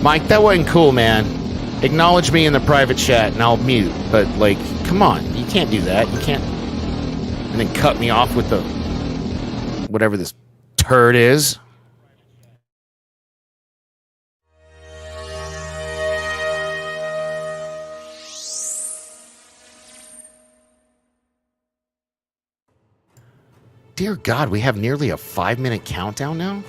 Mike, that wasn't cool, man. Acknowledge me in the private chat and I'll mute. But, like, come on. You can't do that. You can't. And then cut me off with the. Whatever this turd is. Dear God, we have nearly a 5-minute countdown now?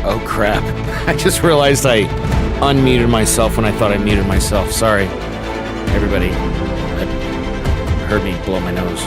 Oh crap. I just realized I unmuted myself when I thought I muted myself. Sorry, everybody. That heard me blow my nose.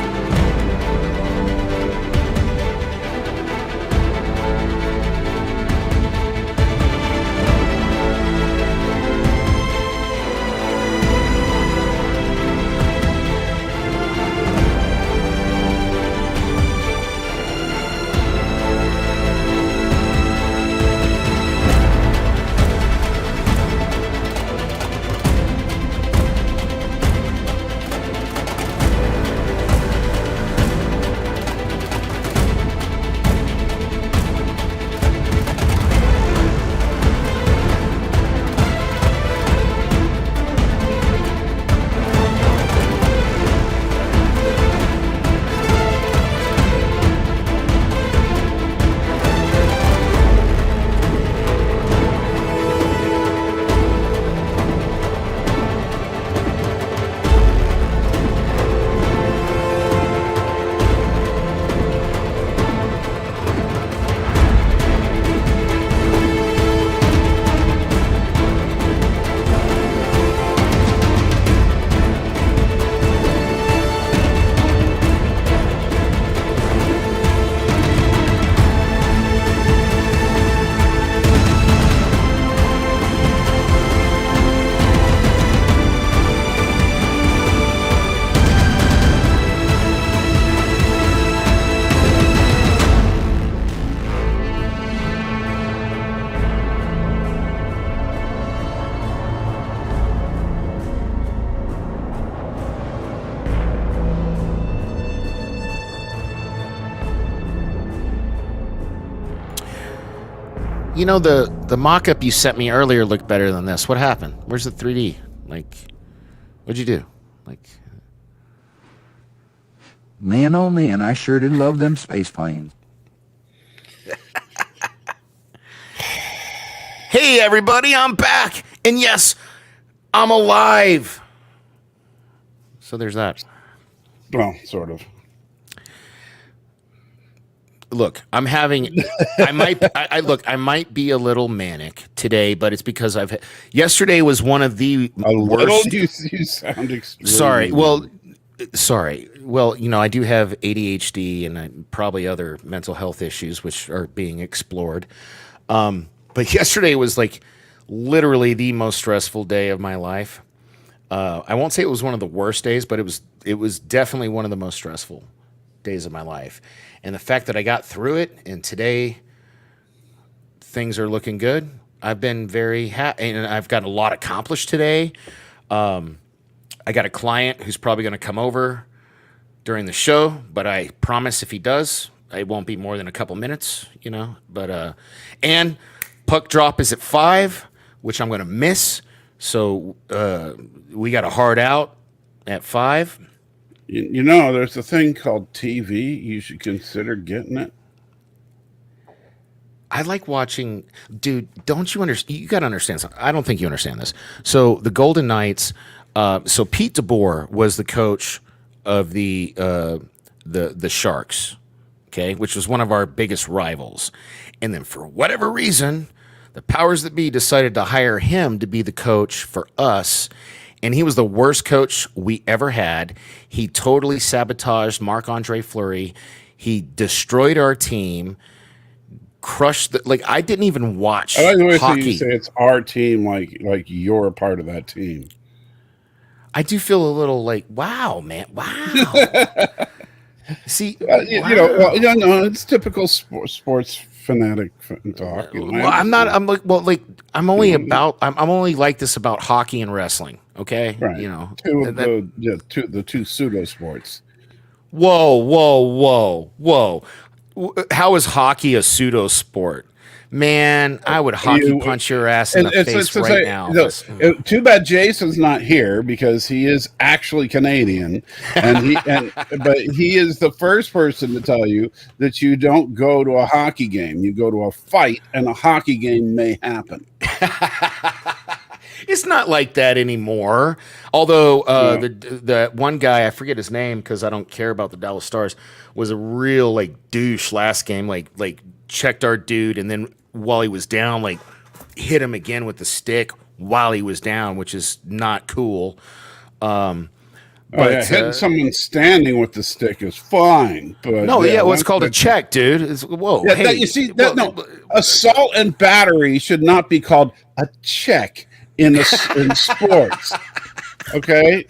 You know, the mock-up you sent me earlier looked better than this. What happened? Where's the 3D? Like, what'd you do? Like, man, oh man, I sure did love them space planes. hey everybody, I'm back, and yes, I'm alive. So there's that. Well, sort of. Look, I'm having. I might be a little manic today, but it's because yesterday was one of the worst. You sound extremely. Sorry. Well, you know, I do have ADHD and probably other mental health issues which are being explored. But yesterday was like literally the most stressful day of my life. I won't say it was one of the worst days, but it was definitely one of the most stressful days of my life. And the fact that I got through it, and today things are looking good. I've been very happy, and I've got a lot accomplished today. I got a client who's probably going to come over during the show, but I promise if he does, it won't be more than a couple minutes, you know. But and puck drop is at 5, which I'm going to miss. So we got a hard out at 5. You know, there's a thing called TV. You should consider getting it. I like watching, dude. Don't you understand? You got to understand something. I don't think you understand this. So the Golden Knights. So Pete DeBoer was the coach of the Sharks, okay, which was one of our biggest rivals. And then for whatever reason, the powers that be decided to hire him to be the coach for us. And he was the worst coach we ever had. He totally sabotaged Marc-Andre Fleury. He destroyed our team, crushed the, like I didn't even watch I like the way hockey. you say it's our team, like you're a part of that team. I do feel a little like, wow, man, wow. See, You know, well, yeah, no, it's typical sports fanatic talk. You know, well, I'm not. I'm like, well, like I'm only about. I'm only like this about hockey and wrestling. Okay, right. you know, The two pseudo sports. Whoa, whoa, whoa, whoa! How is hockey a pseudo sport? Man, I would hockey punch your ass in the face right now. Too bad Jason's not here because he is actually Canadian, but he is the first person to tell you that you don't go to a hockey game. You go to a fight, and a hockey game may happen. It's not like that anymore. Although the one guy, I forget his name because I don't care about the Dallas Stars, was a real like douche last game. Like checked our dude, and then while he was down, like hit him again with the stick while he was down, which is not cool. But hitting someone standing with the stick is fine. But no, it's called a check, dude. Whoa, yeah, hey, you see, assault and battery should not be called a check in sports. Okay.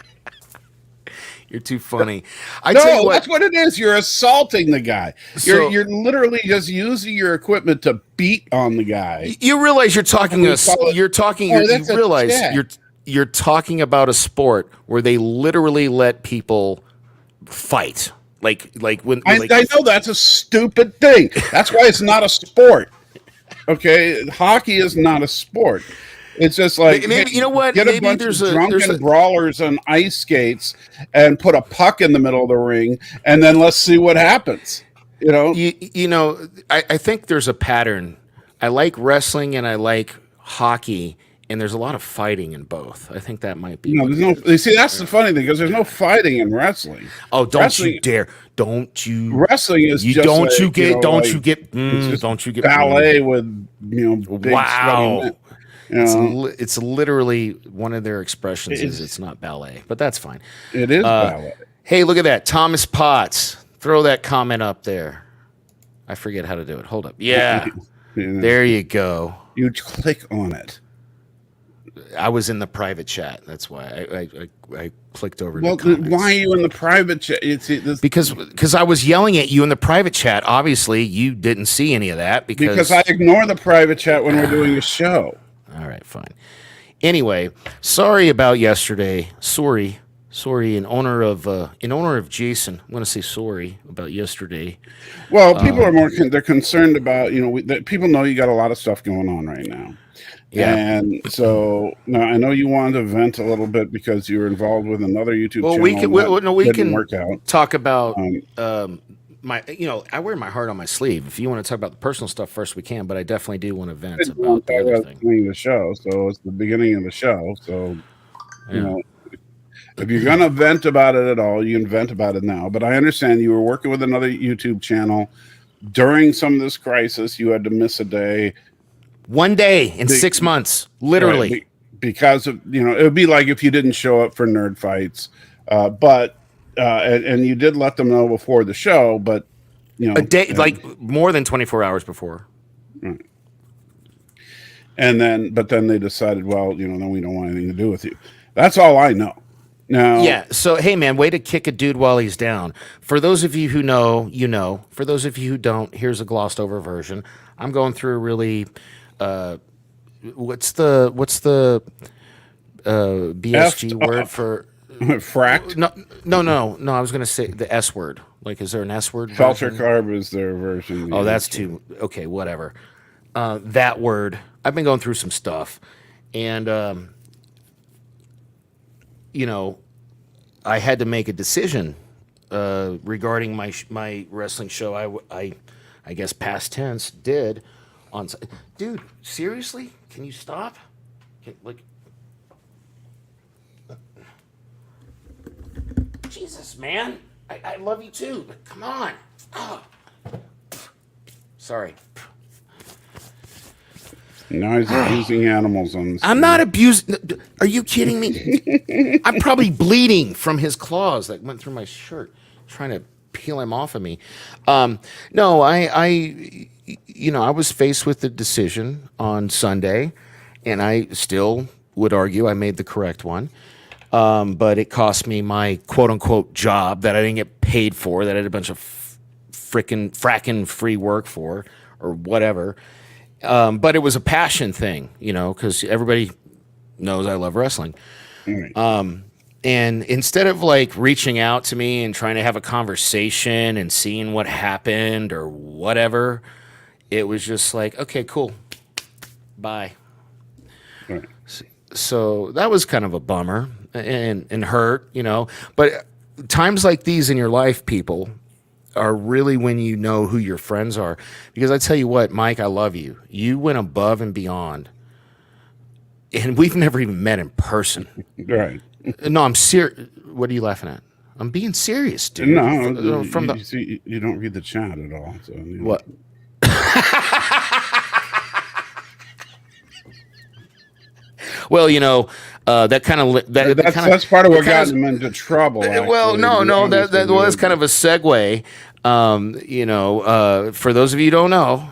You're too funny. That's what it is. You're assaulting the guy. You're literally just using your equipment to beat on the guy. You realize you're talking you're talking about a sport where they literally let people fight. Like when I know that's a stupid thing. That's why it's not a sport. Okay, hockey is not a sport. It's just like maybe you know what? Get maybe a bunch there's of a drunken brawlers on ice skates and put a puck in the middle of the ring, and then let's see what happens. You know, I think there's a pattern. I like wrestling and I like hockey, and there's a lot of fighting in both. I think that might be. You see, that's the funny thing because there's no fighting in wrestling. Oh, don't you dare! Don't you? Wrestling is you just don't like, you get you know, don't like, you get don't you get ballet with big wow. sweaty It's literally one of their expressions is it's not ballet, but that's fine. It is ballet. Hey, look at that. Thomas Potts. Throw that comment up there. I forget how to do it. Hold up. Yeah. There you go. You click on it. I was in the private chat. That's why I clicked over to comments. Why are you in the private chat? Because I was yelling at you in the private chat. Obviously, you didn't see any of that because I ignore the private chat when we're doing a show. All right, fine. Anyway, sorry about yesterday. Sorry. In honor of Jason, I'm going to say sorry about yesterday. Well, people are they're concerned about that people know you got a lot of stuff going on right now. Yeah, and so now I know you wanted to vent a little bit because you were involved with another YouTube channel. We can work out. Talk about I wear my heart on my sleeve. If you want to talk about the personal stuff first, we can. But I definitely do want to vent about the other thing. The show, so it's the beginning of the show. So if you're gonna vent about it at all, you can vent about it now. But I understand you were working with another YouTube channel during some of this crisis. You had to miss a day. One day in 6 months, literally. Right, because of it would be like if you didn't show up for Nerdfights, but you did let them know before the show, but a day, like more than 24 hours before. Right. And then they decided, well, then we don't want anything to do with you. That's all I know. Now, yeah. So, hey, man, way to kick a dude while he's down. For those of you who know, you know. For those of you who don't, here's a glossed over version. I'm going through a really, what's the BSG word for fracked? No. I was going to say the S word. Like, is there an S word? Filter carb is their version. Oh, that's too okay. Whatever. That word. I've been going through some stuff, and I had to make a decision regarding my wrestling show. I guess past tense did on. Dude, seriously? Can you stop? Jesus, man. I love you too, but come on. Oh. Sorry. Now he's abusing animals on this. I'm not abusing. Are you kidding me? I'm probably bleeding from his claws that went through my shirt, trying to peel him off of me. No, I was faced with the decision on Sunday, and I still would argue I made the correct one. But it cost me my quote unquote job that I didn't get paid for, that I had a bunch of fracking free work for, or whatever. But it was a passion thing, because everybody knows I love wrestling. Right. And instead of like reaching out to me and trying to have a conversation and seeing what happened or whatever, it was just like, okay, cool, bye. Right. So that was kind of a bummer and hurt, But times like these in your life, people, are really when you know who your friends are. Because I tell you what, Mike, I love you. You went above and beyond. And we've never even met in person. Right. No, I'm serious. What are you laughing at? I'm being serious, dude. No, From you see, you don't read the chat at all. So what? Well, that kind of that's part of what got him into trouble. Well, no, that was kind of a segue. For those of you who don't know,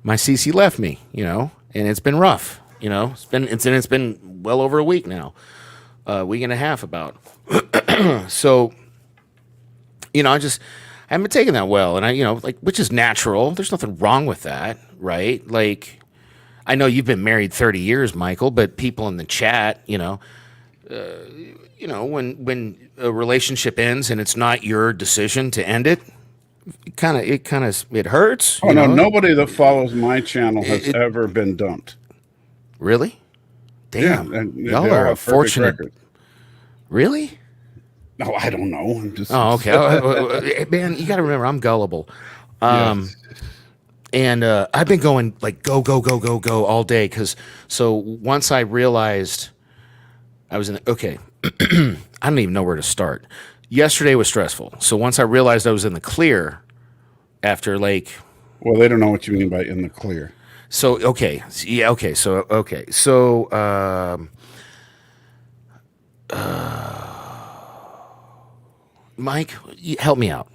my CC left me, and it's been rough. It's been well over a week now, week and a half about. So, I haven't been taking that well, and which is natural. There's nothing wrong with that, right? Like, I know you've been married 30 years, Michael, but people in the chat, when a relationship ends and it's not your decision to end it, it hurts. Oh no, nobody that follows my channel has ever been dumped. Really? Damn, yeah, and y'all are a fortunate. Record. Really? No, I don't know. I'm just. Oh, okay. Man, you got to remember, I'm gullible. Yes. And I've been going like go all day so once I realized I was okay, I don't even know where to start. Yesterday was stressful. So once I realized I was in the clear after well, they don't know what you mean by in the clear. So, okay. Yeah, okay. So, Mike, help me out.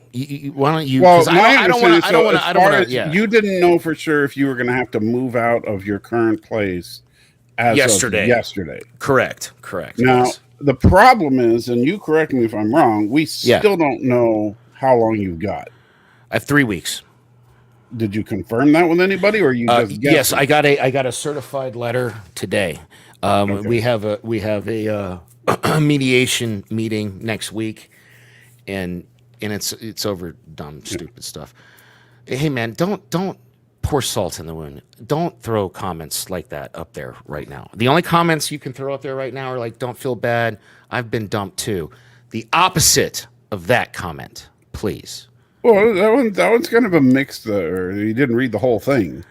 Why don't you? Well, I don't want to. Yeah. You didn't know for sure if you were going to have to move out of your current place as yesterday. Of yesterday. Correct. Now, Yes. The problem is, and you correct me if I'm wrong, we still don't know how long you've got. I have 3 weeks. Did you confirm that with anybody, or you just guessing? Yes, I got a certified letter today. Okay. We have a mediation meeting next week, and it's over dumb, stupid stuff. Hey man, don't pour salt in the wound. Don't throw comments like that up there right now. The only comments you can throw up there right now are like, don't feel bad, I've been dumped too. The opposite of that comment, please. Well, that one's kind of a mix. Or you didn't read the whole thing.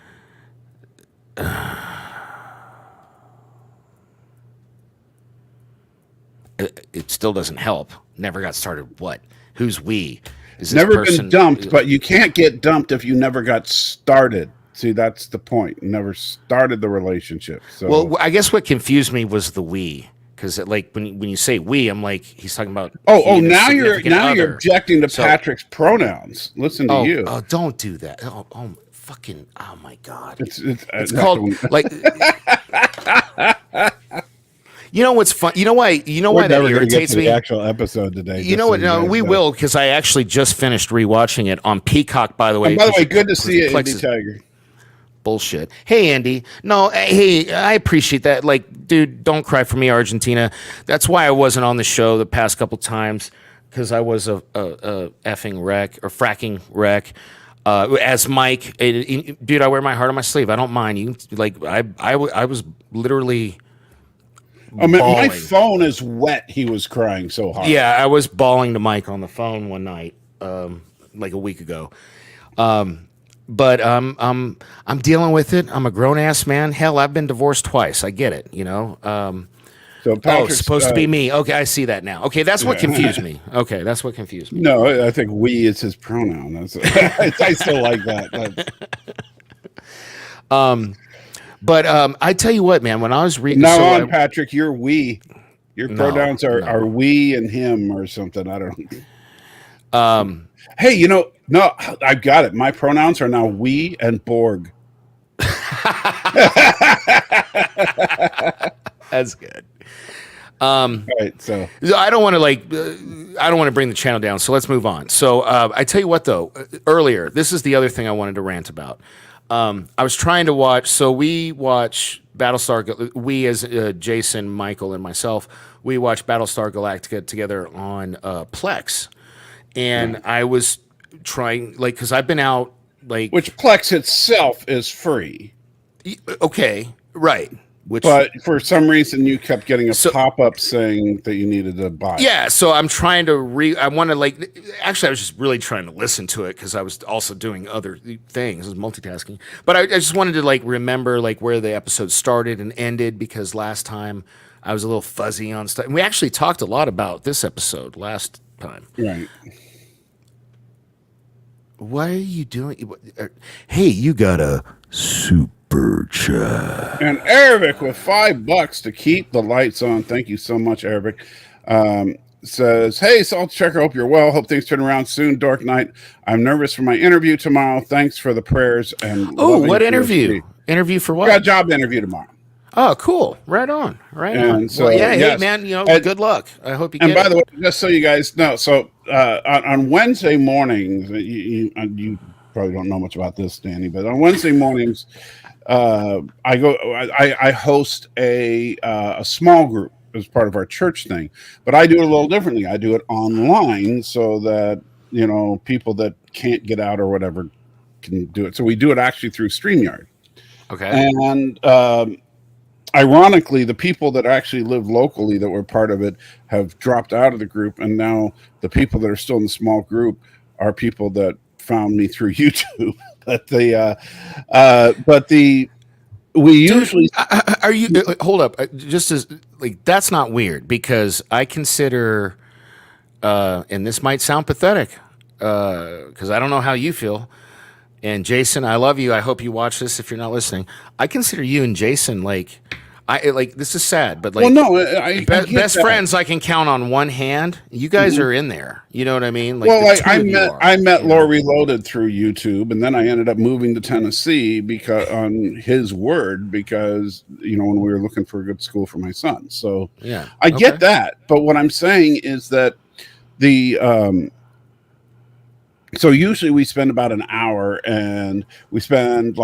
It still doesn't help. Never got started. What? Who's we? Is never been dumped, but you can't get dumped if you never got started. See, that's the point. You never started the relationship. So, well, I guess what confused me was the we, because when you say we, I'm like, he's talking about. Now you're objecting to Patrick's pronouns. Listen to you. Oh, don't do that. Oh, fucking. Oh my God. It's called like. You know what's fun? You know why that irritates me? The actual episode today. You know what? No, we will, because I actually just finished rewatching it on Peacock. By the way, good to see you, Andy Tiger. Bullshit. Hey, Andy. No, hey, I appreciate that. Like, dude, don't cry for me, Argentina. That's why I wasn't on the show the past couple times, because I was a effing wreck or fracking wreck. As Mike, dude, I wear my heart on my sleeve. I don't mind you. Like, I was literally. I mean, my phone is wet. He was crying so hard. Yeah, I was bawling to Mike on the phone one night, like a week ago. But I'm dealing with it. I'm a grown ass man. Hell, I've been divorced twice. I get it. So it's supposed to be me. Okay, I see that now. Okay, that's what confused me. Okay, that's what confused me. No, I think we is his pronoun. I still like that. But I tell you what, man. When I was reading, Patrick, you're we. Your No, pronouns are no. we and him or something. I don't know. Hey, no, I've got it. My pronouns are now we and Borg. That's good. Right. So I don't want to I don't want to bring the channel down. So let's move on. So I tell you what, though, earlier, this is the other thing I wanted to rant about. I was trying to watch. So we watch Battlestar. We as Jason, Michael, and myself, we watch Battlestar Galactica together on Plex, and I was trying because I've been out which Plex itself is free. okay, right. Which, but for some reason, you kept getting a pop-up saying that you needed to buy. Yeah, so I'm trying to I want to actually, I was just really trying to listen to it because I was also doing other things, I was multitasking. But I just wanted to remember where the episode started and ended because last time I was a little fuzzy on stuff. And we actually talked a lot about this episode last time. Right. What are you doing? Hey, you got a super chat. And Arabic with $5 to keep the lights on. Thank you so much, Arabic. Says, hey, Salt Checker, hope you're well. Hope things turn around soon, Dork Knight. I'm nervous for my interview tomorrow. Thanks for the prayers. And what interview? Interview for what? Got a job interview tomorrow. Oh, cool. Right on. Right on. So, well, yeah, yes. hey, man, good luck. I hope you get it. And by the way, just so you guys know, so on Wednesday mornings, you probably don't know much about this, Danny, but on Wednesday mornings, I host a small group as part of our church thing, but I do it a little differently. I do it online so that, people that can't get out or whatever can do it. So we do it actually through StreamYard. Okay. And, ironically, the people that actually live locally that were part of it have dropped out of the group, and now the people that are still in the small group are people that found me through YouTube. We usually are you hold up just as that's not weird because I consider and this might sound pathetic because I don't know how you feel. And Jason, I love you. I hope you watch this if you're not listening. I consider you and Jason this is sad, but best friends I can count on one hand. You guys are in there. You know what I mean? I met Lore Reloaded through YouTube, and then I ended up moving to Tennessee because on his word when we were looking for a good school for my son. So yeah, I get that, but what I'm saying is that so usually we spend about an hour, and we spend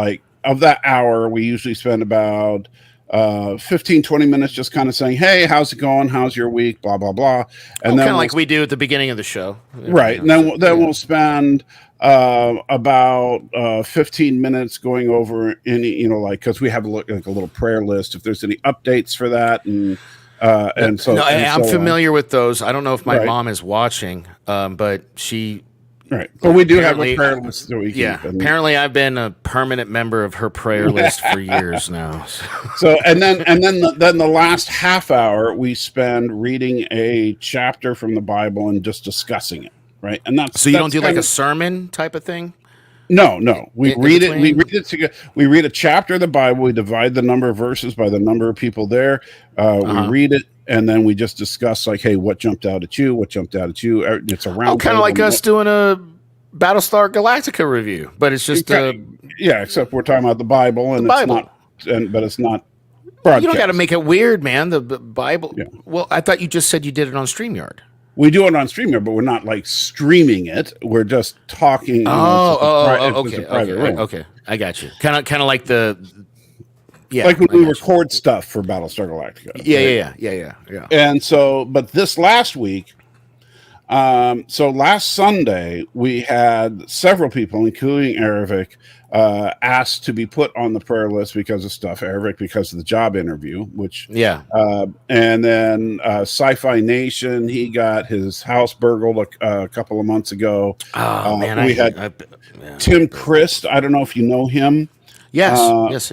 of that hour, we usually spend about 15-20 minutes just kind of saying, hey, how's it going? How's your week? Blah, blah, blah. And then like we do at the beginning of the show. Right. And then we'll spend about 15 minutes going over any, because we have a little prayer list if there's any updates for that. And I'm familiar with those. I don't know if my mom is watching, but she... Right, but we do have a prayer list that we keep. Yeah, apparently I've been a permanent member of her prayer list for years now. So and then the last half hour we spend reading a chapter from the Bible and just discussing it, right? And that's so you don't do a sermon type of thing. No, we read it. We read it together. We read a chapter of the Bible. We divide the number of verses by the number of people there. We read it. And then we just discuss hey, what jumped out at you? What jumped out at you? It's a round. Kind of like us doing a Battlestar Galactica review, but it's just except we're talking about the Bible, and it's not, but it's not. Broadcast. You don't got to make it weird, man. The Bible. Yeah. Well, I thought you just said you did it on StreamYard. We do it on StreamYard, but we're not streaming it. We're just talking. Okay. I got you. Kind of like the. Yeah, like when we record stuff for Battlestar Galactica. Yeah. And so, but this last week, so last Sunday, we had several people, including Aravic, asked to be put on the prayer list because of stuff. Aravic, because of the job interview, which, and then Sci-Fi Nation, he got his house burgled a couple of months ago. Oh, man. We had Tim Christ. I don't know if you know him. Yes.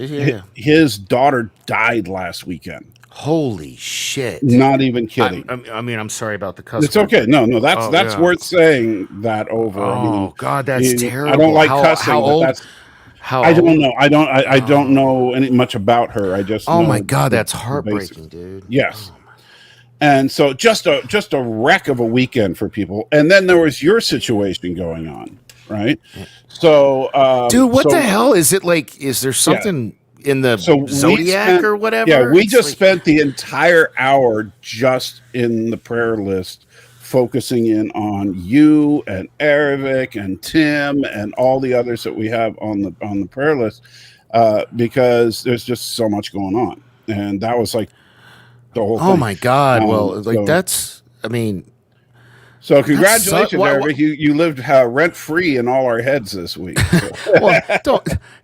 His daughter died last weekend. Holy shit! Not even kidding. I'm sorry about the cuss. It's okay. No, that's worth saying that over. Oh God, that's terrible. I don't like cussing. How old? I don't know. I don't know much about her. I just. Oh my God, that's heartbreaking, dude. Yes. And so just a wreck of a weekend for people. And then there was your situation going on, right? So, Dude, what so the hell is it like? Is there yeah. something in the So zodiac or whatever? Yeah, we It's just like, spent the entire hour just in the prayer list, focusing in on you and Eric and Tim and all the others that we have on the prayer list, because there's just so much going on, and that was like the whole oh thing. my God. Well, like So I mean, so that's congratulations, Eric. You lived rent free in all our heads this week. So. well,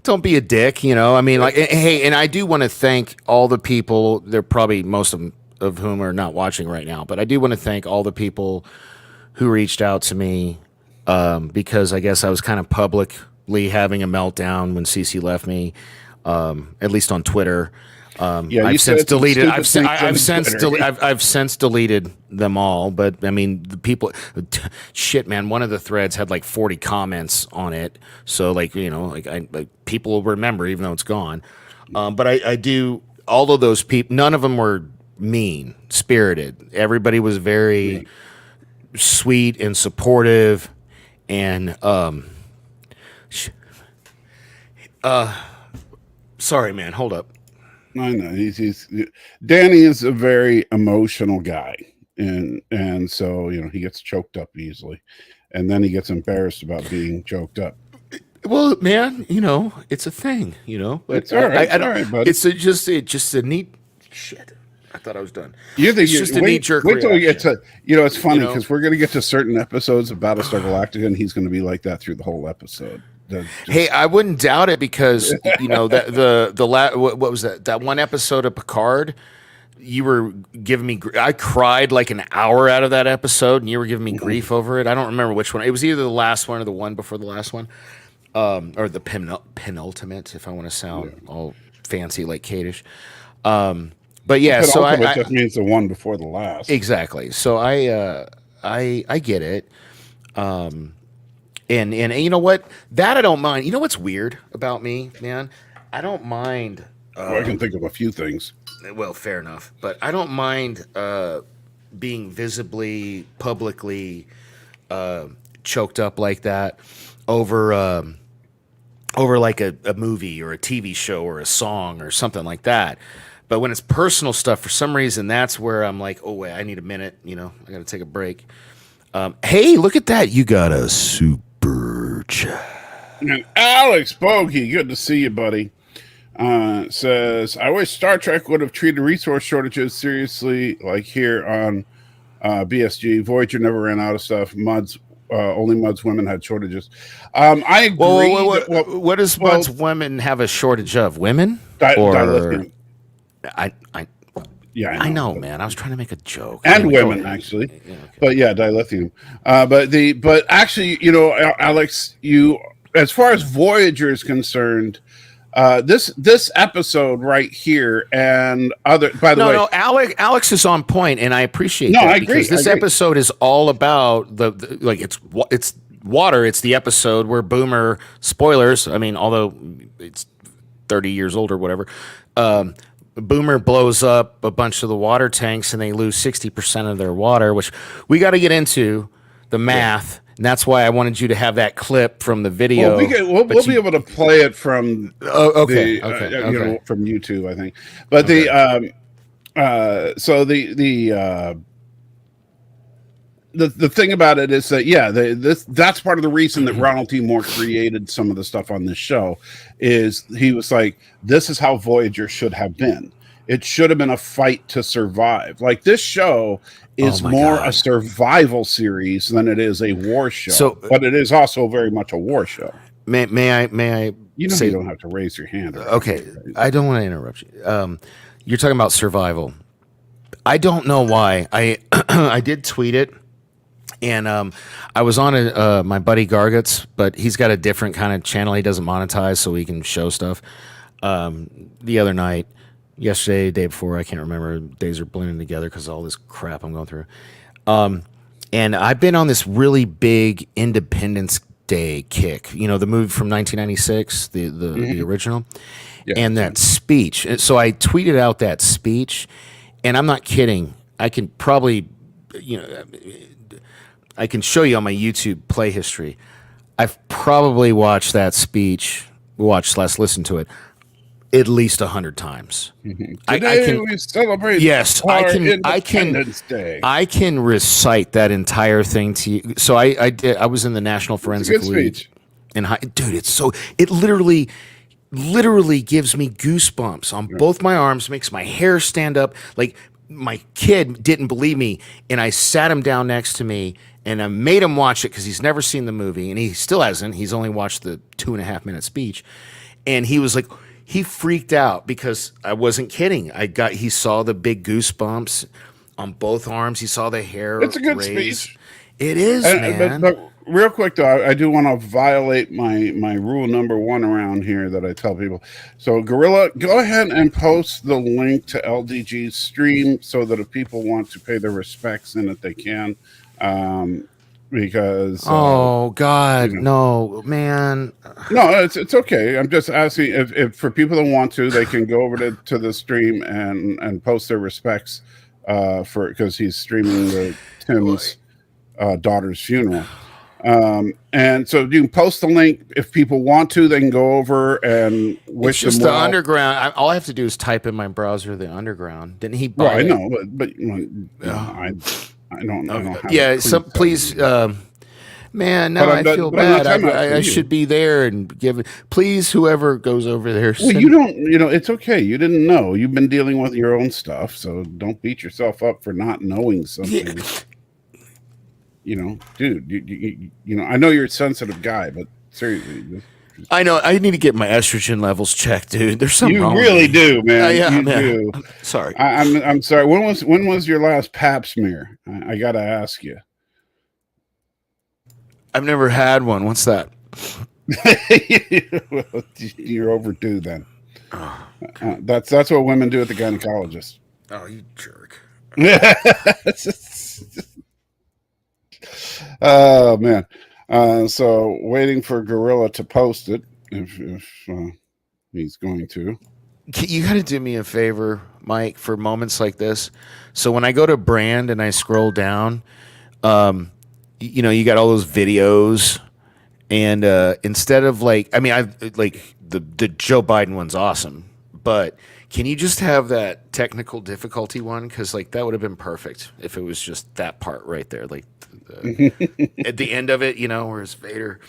don't be a dick, you know. I mean, like, hey, and I do want to thank all the people. They're probably most of whom are not watching right now, but I do want to thank all the people who reached out to me, because I guess I was kind of publicly having a meltdown when Cece left me, at least on Twitter. Yeah, you I've said since some deleted. stupid I've things on since Twitter. I've since deleted them all. But I mean, the people, shit, man. One of the threads had like 40 comments on it, so like, you know, like people will remember even though it's gone. But I do. All of those people, none of them were mean spirited. Everybody was very sweet and supportive, and sorry, man. Hold up. I know he's Danny is a very emotional guy, and so he gets choked up easily, and then he gets embarrassed about being choked up. Well, man, you know, it's a thing, you know. But It's all right, I don't. all right, buddy. It's just a neat shit. I thought I was done. You think It's just a knee jerk wait till we get reaction. to it's funny You know? because we're going to get to certain episodes of Battlestar Galactica, and he's going to be like that through the whole episode. Hey, I wouldn't doubt it because you know that what was that one episode of Picard? You were giving me. I cried like an hour out of that episode, and you were giving me grief over it. I don't remember which one. It was either the last one or the one before the last one, or the penultimate, if I want to sound all fancy like Kadish. But yeah, so Penultimate just means the one before the last. exactly. So I get it. And you know what? That I don't mind. You know what's weird about me, man? I don't mind. Well, I can think of a few things. Well, fair enough, but I don't mind being visibly, publicly choked up like that over like a movie or a TV show or a song or something like that. But when it's personal stuff, for some reason, that's where I'm like, oh wait, I need a minute. You know, I got to take a break. Hey, look at that! You got a super chat. And Alex Bogey, good to see you, buddy. Says, I wish Star Trek would have treated resource shortages seriously, like here on BSG. Voyager never ran out of stuff. Only Muds women had shortages. I agree. What does Muds women have a shortage of? Women dilithium. Yeah, I know, man. I was trying to make a joke. And Anyway, women, actually. Yeah, okay. But yeah, dilithium. But actually, Alex, as far as Voyager is concerned, this episode right here and other. By the way, no, Alex is on point, and I appreciate No, that I agree, because this I agree. episode is all about the like it's water. It's the episode where Boomer, spoilers. I mean, although it's 30 years old or whatever. Boomer blows up a bunch of the water tanks and they lose 60% of their water, which we got to get into the math. And that's why I wanted you to have that clip from the video. We'll be able to play it from okay. From YouTube, I think. But the thing about it is that that's part of the reason that Ronald T. Moore created some of the stuff on this show. Is he was like, this is how Voyager should have been. It should have been a fight to survive. Like this show is more a survival series than it is a war show. But it is also very much a war show. May I? You know, you don't have to raise your hand. Okay, I don't want to interrupt you. You're talking about survival. I don't know why. I did tweet it. And I was on my buddy Garguts, but he's got a different kind of channel. He doesn't monetize, so he can show stuff. The other night, yesterday, day before, I can't remember. Days are blending together because of all this crap I'm going through. And I've been on this really big Independence Day kick. You know, the movie from 1996, the original, and that speech. And so I tweeted out that speech, and I'm not kidding. can probably, you know, I can show you on my YouTube play history. I've probably watched that speech, listened to it at least 100 times. Today we celebrate yes, our Independence Day. I can recite that entire thing to you. So I did. I was in the National Forensic League. Speech. And dude, it literally gives me goosebumps on both my arms, makes my hair stand up. Like, my kid didn't believe me, and I sat him down next to me, and I made him watch it because he's never seen the movie, and he still hasn't. He's only watched the 2.5-minute speech, and he was like, he freaked out because I wasn't kidding. He saw the big goosebumps on both arms. He saw the hair. It's a good raise. speech. It is, man. But real quick though, I do want to violate my rule number 1 around here that I tell people. So Gorilla, go ahead and post the link to LDG's stream so that if people want to pay their respects in it, they can. Because oh God, no, man. No, it's okay. I'm just asking if for people that want to, they can go over to the stream and post their respects because he's streaming Tim's daughter's funeral. And so you can post the link if people want to. They can go over and wish it's just them well. The underground. All I have to do is type in my browser the underground. Didn't he buy Well, I it? know, but I don't know. Yeah, so please, man. Now I feel bad. I should be there and give it. Please, whoever goes over there. Well, you don't. It's okay. You didn't know. You've been dealing with your own stuff, so don't beat yourself up for not knowing something. Yeah. Dude. You I know you're a sensitive guy, but seriously. I know. I need to get my estrogen levels checked, dude. There's something wrong. You really do, man. Yeah, you man. do. Sorry. I'm sorry. When was your last Pap smear? I got to ask you. I've never had one. What's that? Well, you're overdue then. That's what women do at the gynecologist. Oh, you jerk. Oh man. So waiting for Gorilla to post it if he's going to. You got to do me a favor, Mike, for moments like this. So when I go to brand and I scroll down, you got all those videos, and instead of I the Joe Biden one's awesome, but can you just have that technical difficulty one? Because that would have been perfect if it was just that part right there, at the end of it, where it's Vader.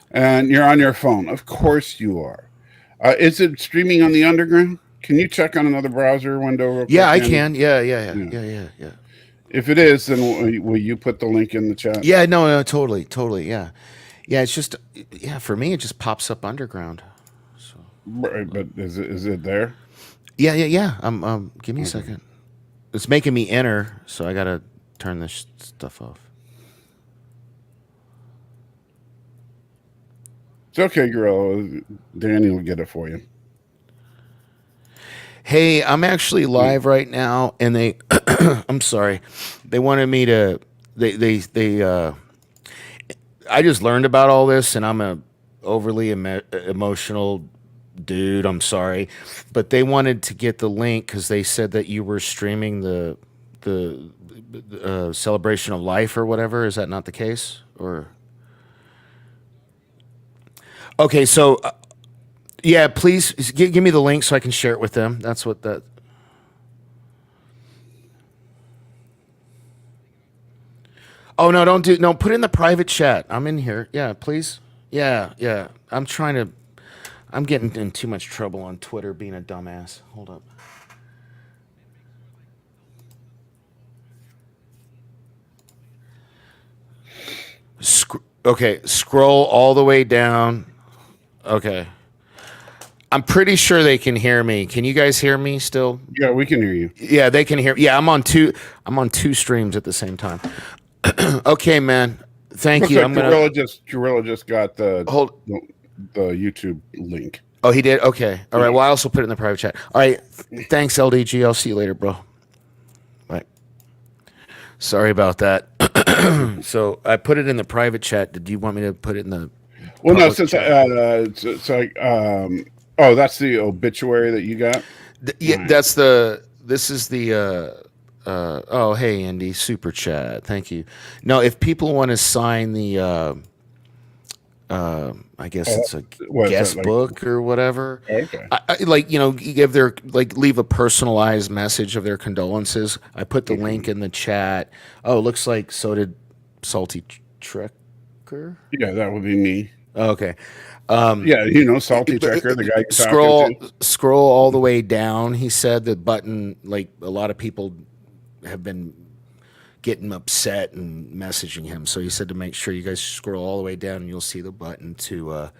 And you're on your phone. Of course you are. Is it streaming on the underground? Can you check on another browser window real quick? Yeah, I can. Yeah. If it is, then will you put the link in the chat? Yeah, no, totally, yeah. Yeah, it's just, for me, it just pops up underground. So. Right, but is it there? Yeah. Give me a second. It's making me enter, so I gotta turn this stuff off. It's okay, Gorilla. Danny will get it for you. Hey, I'm actually live right now, and they, I'm sorry, they wanted me to, I just learned about all this, and I'm a overly emotional dude. I'm sorry, but they wanted to get the link because they said that you were streaming the celebration of life or whatever. Is that not the case? Or okay, so. Yeah, please give me the link so I can share it with them. That's what that. Oh no, don't do no. Put it in the private chat. I'm in here. Yeah, please. Yeah. I'm getting in too much trouble on Twitter being a dumbass. Hold up. Okay, scroll all the way down. Okay. I'm pretty sure they can hear me. Can you guys hear me still? Yeah, we can hear you. Yeah, they can hear. Yeah, I'm on two streams at the same time. Okay, man. Thank you. Gorilla just got the YouTube link. Oh, he did? Okay. All right. Well, I also put it in the private chat. All right. Thanks, LDG. I'll see you later, bro. Bye. Sorry about that. So I put it in the private chat. Did you want me to put it in the Well, no, since that's the obituary that you got. Yeah, that's the this is the oh, hey Andy, super chat, thank you. No, if people want to sign the I guess it's a What is guest that, like? book or whatever. Okay. Like, you know, give their, like, leave a personalized message of their condolences. I put the link in the chat. Oh, looks like so did Salty Trekker. Yeah, that would be me. Okay. Yeah, Salty Checker, the guy you're Scroll talking to. scroll all the way down. He said the button, like, a lot of people have been getting upset and messaging him. So he said to make sure you guys scroll all the way down and you'll see the button to,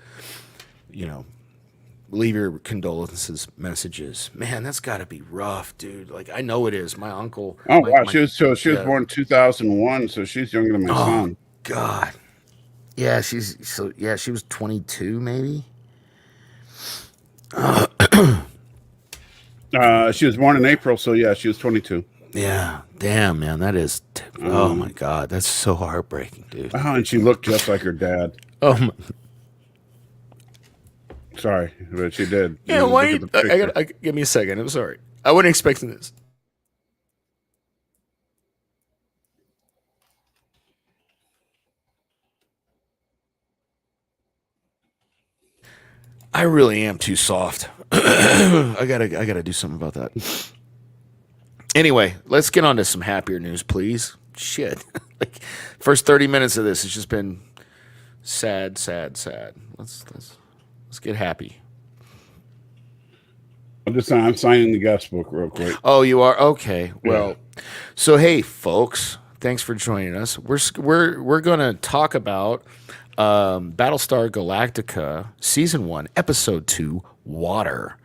leave your condolences messages. Man, that's got to be rough, dude. Like, I know it is. My uncle. Oh, my, wow. my- She was born 2001, so she's younger than my son. God. Yeah, she was 22 maybe. She was born in April, so yeah, she was 22. Yeah. Damn, man, that is. Oh my God, that's so heartbreaking, dude. Oh, and she looked just like her dad. Oh my. Sorry, but she did. Yeah, Look why? at the picture. Give me a second. I'm sorry. I wasn't expecting this. I really am too soft. I gotta do something about that. Anyway, let's get on to some happier news, please. Shit. Like, first 30 minutes of this has just been sad, sad, sad. Let's get happy. I'm signing the guest book real quick. Oh, you are? Okay. Well, so hey, folks, thanks for joining us. We're gonna talk about Battlestar Galactica Season 1, Episode 2, Water,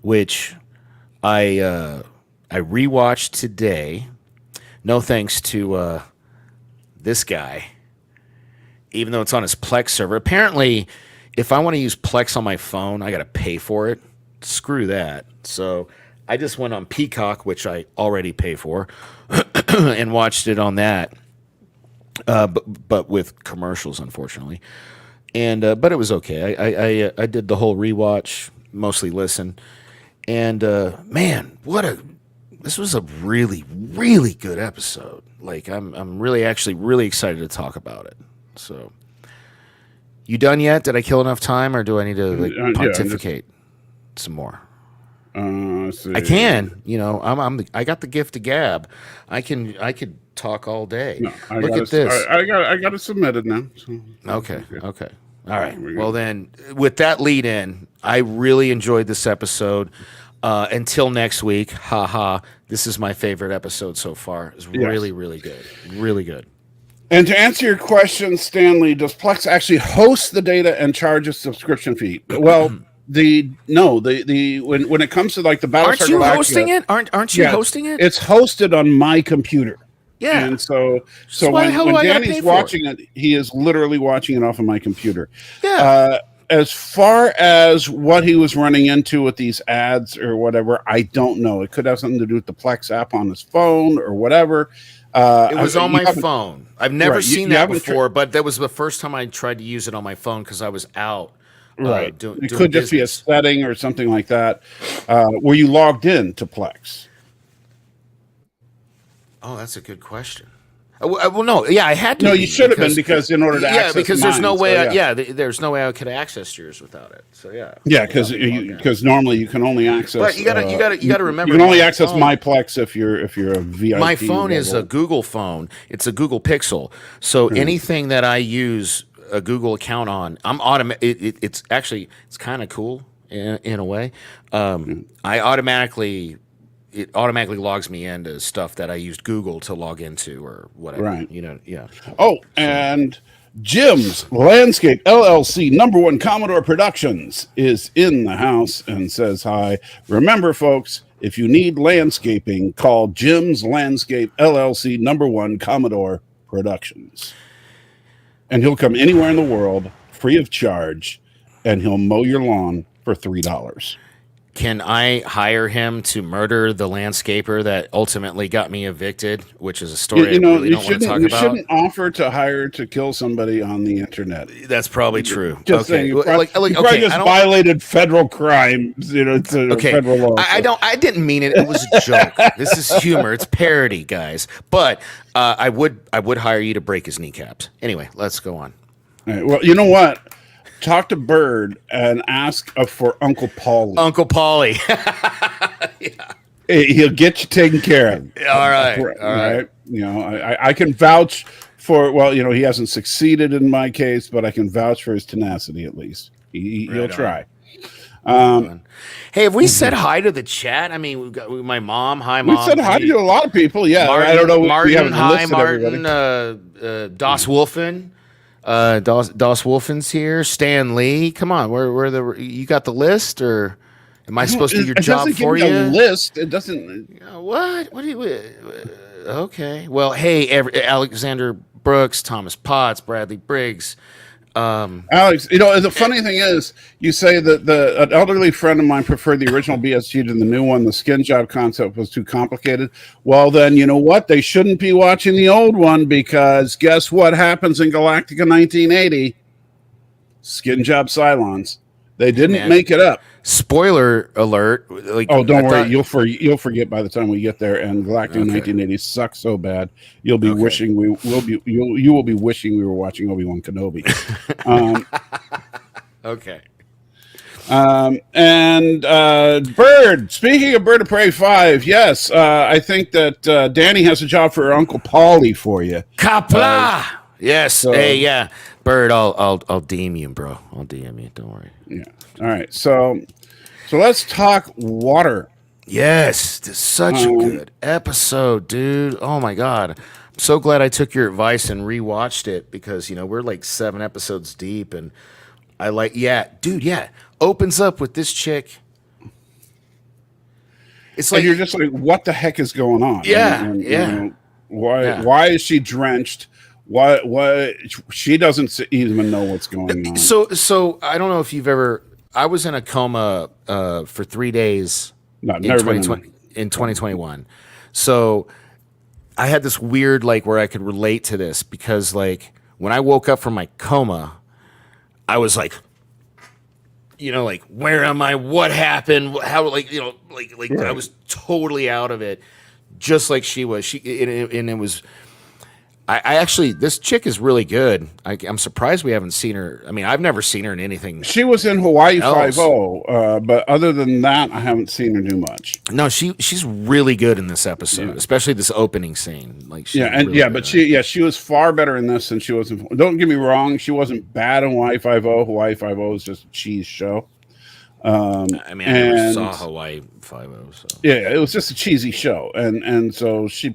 which I rewatched today. No thanks to this guy, even though it's on his Plex server. Apparently, if I want to use Plex on my phone, I got to pay for it. Screw that. So I just went on Peacock, which I already pay for, and watched it on that. But with commercials, unfortunately. And but it was okay. I did the whole rewatch, mostly listen, and man, this was a really, really good episode. Like, I'm really excited to talk about it. So, you done yet? Did I kill enough time, or do I need to pontificate some more? Let's see. I can. I got the gift of gab. I could talk all day. No, Look at this. I got it submitted now. So. Okay. All right. Well, then, with that lead in, I really enjoyed this episode. Until next week, haha. This is my favorite episode so far. It's really, really good. Really good. And to answer your question, Stanley, does Plex actually host the data and charge a subscription fee? Well, when it comes to like the Battlestar Aren't you Galactica, hosting it? Aren't you hosting it? It's hosted on my computer. Yeah. And so why the hell when do I gotta pay Danny's for watching it, he is literally watching it off of my computer. Yeah. As far as what he was running into with these ads or whatever, I don't know. It could have something to do with the Plex app on his phone or whatever. It was on my phone. I've never seen that before, but that was the first time I tried to use it on my phone because I was out. Right. It could doing just be a business. setting or something like that. Were you logged in to Plex? Oh, that's a good question. Well, no, yeah, I had to. No, be you should have been because in order to access because there's no mine, way. so, there's no way I could access yours without it. So yeah. Yeah, because normally you can only access. But you gotta remember. You can only my access phone- my Plex if you're a VIP. My phone is a level. Google phone. It's a Google Pixel. So anything that I use a Google account on, I'm it's kind of cool in a way. It automatically logs me into stuff that I used Google to log into or whatever. Right. Yeah. Oh, and Jim's Landscape LLC, #1 Commodore Productions, is in the house and says hi. Remember, folks, if you need landscaping, call Jim's Landscape LLC, #1 Commodore Productions. And he'll come anywhere in the world, free of charge, and he'll mow your lawn for $3. can I hire him to murder the landscaper that ultimately got me evicted, which is a story I really don't want to talk you about? shouldn't offer to hire to kill somebody on the internet. That's probably true. Just saying, you probably okay, just violated federal crimes. It's a okay, federal law. I didn't mean it. It was a joke. This is humor. It's parody, guys. But I would hire you to break his kneecaps. Anyway, let's go on. All right, well, you know what? Talk to Bird and ask for Uncle Paulie. Uncle Paulie. He'll get you taken care of. All right. You know, I can vouch for. Well, you know, he hasn't succeeded in my case, but I can vouch for his tenacity at least. He'll try. Hey, have we said hi to the chat? I mean, we've got my mom. Hi, Mom. We said hi to a lot of people. Yeah, Martin, I don't know. Martin, we haven't hi, listed Martin. everybody. Das Wolfen. Das Wolfen's here. Stan Lee. Come on, where you got the list, or am I supposed to do your job for you? It doesn't give me a list. It doesn't. What? What do you? Okay. Well, hey, Alexander Brooks, Thomas Potts, Bradley Briggs. Alex, you know, the funny thing is, you say that an elderly friend of mine preferred the original BSG to the new one. The skin job concept was too complicated. Well, then, you know what? They shouldn't be watching the old one, because guess what happens in Galactica 1980? Skin job Cylons. They didn't make it up. Spoiler alert! Like, oh, don't worry, you'll forget by the time we get there. And Galactica 1980 sucks so bad, you'll be wishing you will be wishing we were watching Obi-Wan Kenobi. Okay. And Bird. Speaking of Bird of Prey 5, yes, I think that Danny has a job for Uncle Paulie for you. Kapla. Yes. Hey, yeah, Bird. I'll DM you, bro. I'll DM you. Don't worry. Yeah. All right. So let's talk water. Yes, this is such a good episode, dude. Oh my god, I'm so glad I took your advice and rewatched it, because we're like 7 episodes deep, and I opens up with this chick. It's like and you're just like, what the heck is going on? Yeah, You know, why is she drenched? Why she doesn't even know what's going on? So I don't know if you've ever. I was in a coma for 3 days in 2021. So I had this weird, like, where I could relate to this, because like when I woke up from my coma, I was like, like, where am I? What happened? How, like, right. I was totally out of it, just like she was. And it was. I actually, this chick is really good. I'm surprised we haven't seen her. I mean, I've never seen her in anything. She was in Hawaii Five-0, but other than that, I haven't seen her do much. No, she's really good in this episode, especially this opening scene. Like, she was far better in this than she was in. Don't get me wrong, she wasn't bad in Hawaii Five-0. Hawaii Five-0 is just a cheese show. I never saw Hawaii Five-0, so yeah, it was just a cheesy show, and so she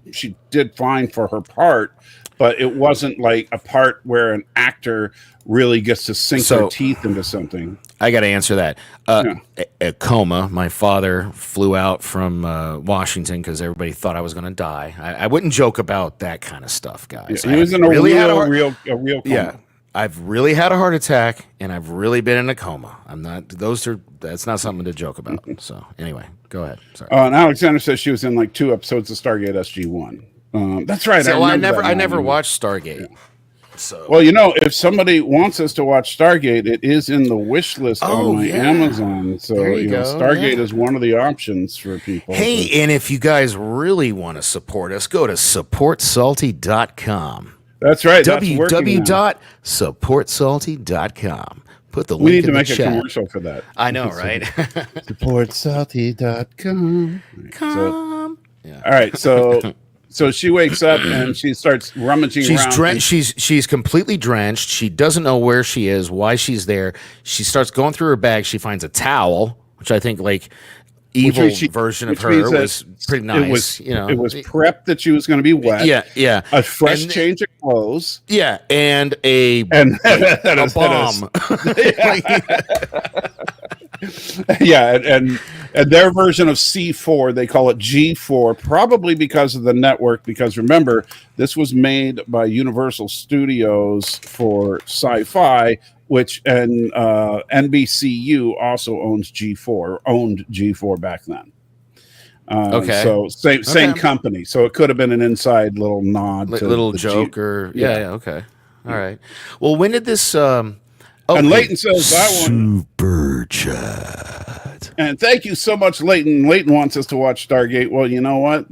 did fine for her part. But it wasn't like a part where an actor really gets to sink their teeth into something. I got to answer that. A coma. My father flew out from Washington because everybody thought I was going to die. I wouldn't joke about that kind of stuff, guys. He was in a real coma. Yeah, I've really had a heart attack, and I've really been in a coma. I'm not. That's not something to joke about. So anyway, go ahead. Sorry. And Alexander says she was in like 2 episodes of Stargate SG-1. That's right. So I never watched Stargate. Yeah. So, well, if somebody wants us to watch Stargate, it is in the wish list on my Amazon. So Stargate is one of the options for people. Hey, and if you guys really want to support us, go to supportsalty.com. That's right. www.supportsalty.com. Put the link. We need to make a commercial for that. I know, right? Supportsalty.com. All right, so she wakes up and she starts rummaging around. She's completely drenched. She doesn't know where she is, why she's there. She starts going through her bag. She finds a towel, which I think, like, evil version of her was pretty nice. It was prep that she was going to be wet. Yeah. A fresh change of clothes. Yeah, and a bomb. Yeah, and And their version of C4, they call it G4, probably because of the network. Because remember, this was made by Universal Studios for Sci-Fi, which and NBCU also owned G4 back then. Okay. So same company. So it could have been an inside little nod to little the joke or yeah. Okay. All right. Well, when did this? And Leighton says, "I want super chat." And thank you so much, Leighton. Leighton wants us to watch Stargate. Well, you know what?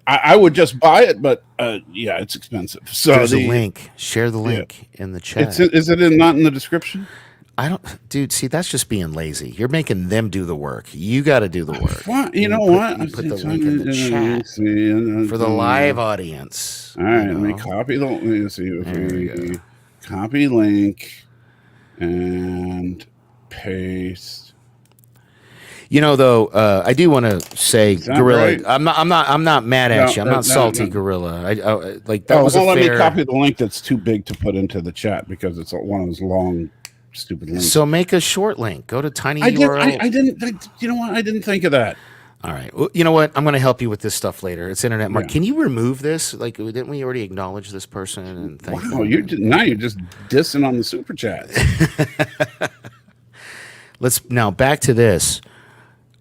I would just buy it, but yeah, it's expensive. So there's a link. Share the link in the chat. Is it not in the description? I don't, dude. See, that's just being lazy. You're making them do the work. You got to do the work. What? You know what? You put the link in the chat for the live audience. All right, let me copy the. Let me see if we copy link and paste. You know, though, I do want to say, Gorilla. Right? I'm not mad at you. I'm not salty, Gorilla. I like that was a fair. Let me copy the link that's too big to put into the chat because it's one of those long, stupid links. So make a short link. Go to tiny URL. URL. You know what? I didn't think of that. All right. Well, you know what? I'm going to help you with this stuff later. It's internet. Yeah. Can you remove this? Like, didn't we already acknowledge this person and thank them? Now you're just dissing on the super chats. Let's now back to this.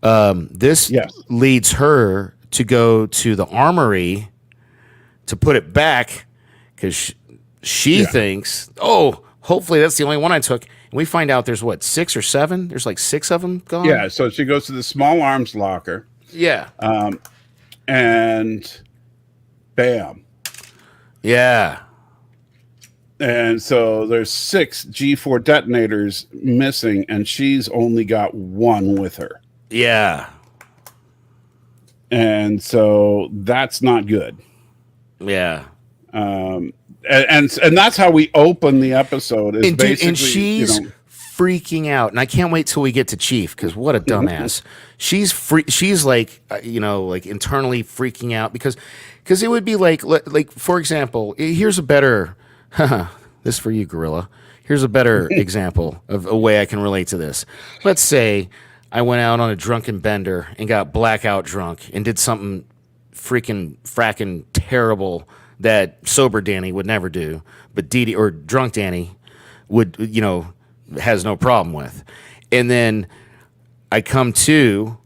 This leads her to go to the armory to put it back because she thinks, oh, hopefully that's the only one I took. And we find out there's what, 6 or 7? There's like 6 of them gone. Yeah. So she goes to the small arms locker. Yeah. And bam. Yeah. And so there's 6 G4 detonators missing, and she's only got 1 with her. Yeah. And so that's not good. Yeah. And that's how we open the episode. Is and she's freaking out, and I can't wait till we get to Chief because what a dumbass. She's like like internally freaking out because it would be like for example, here's a better this for you, Gorilla. Here's a better example of a way I can relate to this. Let's say I went out on a drunken bender and got blackout drunk and did something fracking terrible that sober Danny would never do, but Dee or drunk Danny would, has no problem with. And then I come to,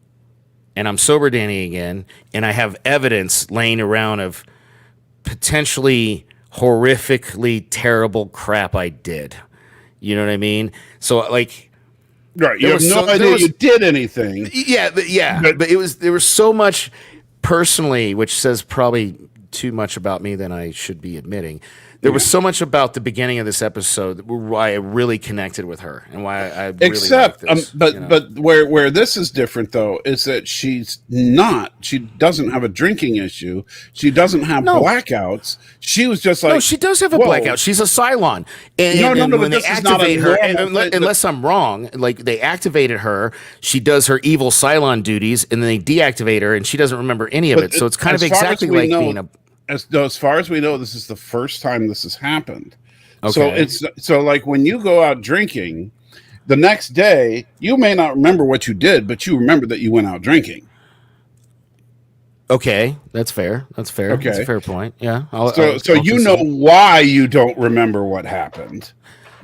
and I'm sober Danny again, and I have evidence laying around of potentially horrifically terrible crap I did. You know what I mean? So like, right, you have no idea you did anything. Yeah, but there was so much personally, which says probably too much about me than I should be admitting. There was so much about the beginning of this episode why I really connected with her and why I really except like this, but where this is different though is that she doesn't have a drinking issue. She doesn't have blackouts. She was just like, no, she does have a blackout. She's a Cylon. And when they activate her, unless I'm wrong, like they activated her, she does her evil Cylon duties, and then they deactivate her, and she doesn't remember any of it. So it's kind of exactly like being a. As far as we know, this is the first time this has happened. Okay. So like when you go out drinking, the next day you may not remember what you did, but you remember that you went out drinking. Okay, that's fair. Okay, that's a fair point. Yeah. So you know why you don't remember what happened.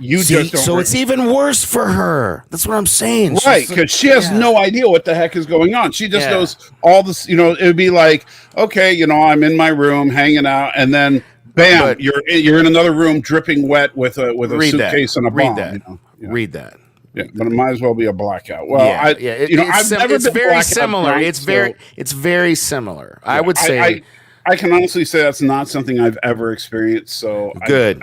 It's even worse for her. That's what I'm saying. Right, because she has no idea what the heck is going on. She just knows all this. It would be like, okay, I'm in my room hanging out, and then bam, you're in another room dripping wet with a suitcase and a bomb. Read that. Yeah, but it might as well be a blackout. Well, it's very similar. It's very similar. I would say. I can honestly say that's not something I've ever experienced. So good.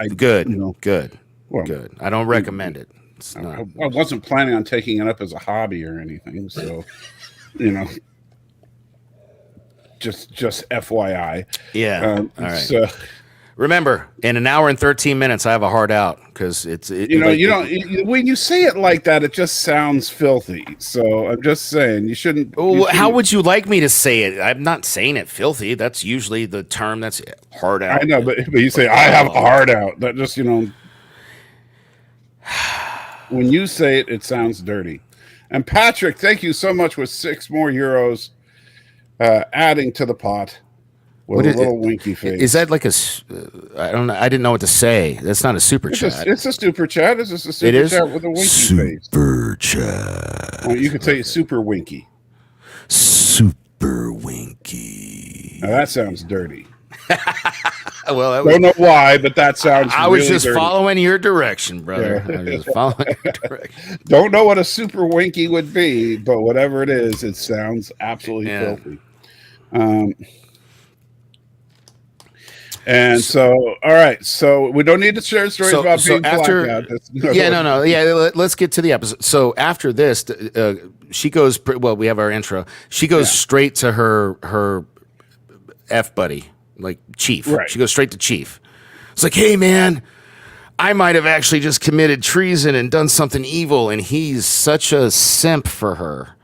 Well, good. I don't recommend it. I wasn't planning on taking it up as a hobby or anything. So, just FYI. Yeah. All right. So, remember, in an hour and 13 minutes, I have a hard out because when you say it like that, it just sounds filthy. So I'm just saying you shouldn't. How would you like me to say it? I'm not saying it filthy. That's usually the term that's hard out. I know, but you say I have a hard out. That just when you say it, it sounds dirty. And Patrick, thank you so much with 6 more euros, adding to the pot with a little winky face. Is that like I don't know. I didn't know what to say. That's not a super chat. It's a super chat. It's just a super chat with a winky face. Super chat. Well, you could say super winky. Super winky. Now that sounds dirty. Well, I don't know why, but that sounds. I was really just dirty. Following your direction, brother. Yeah. I was just following your direction. Don't know what a super winky would be, but whatever it is, it sounds absolutely filthy. And so, all right. So we don't need to share stories about being after. Let's get to the episode. So after this, she goes. Well, we have our intro. She goes straight to her F buddy, like Chief. Right. She goes straight to Chief. It's like, hey man, I might have actually just committed treason and done something evil, and he's such a simp for her.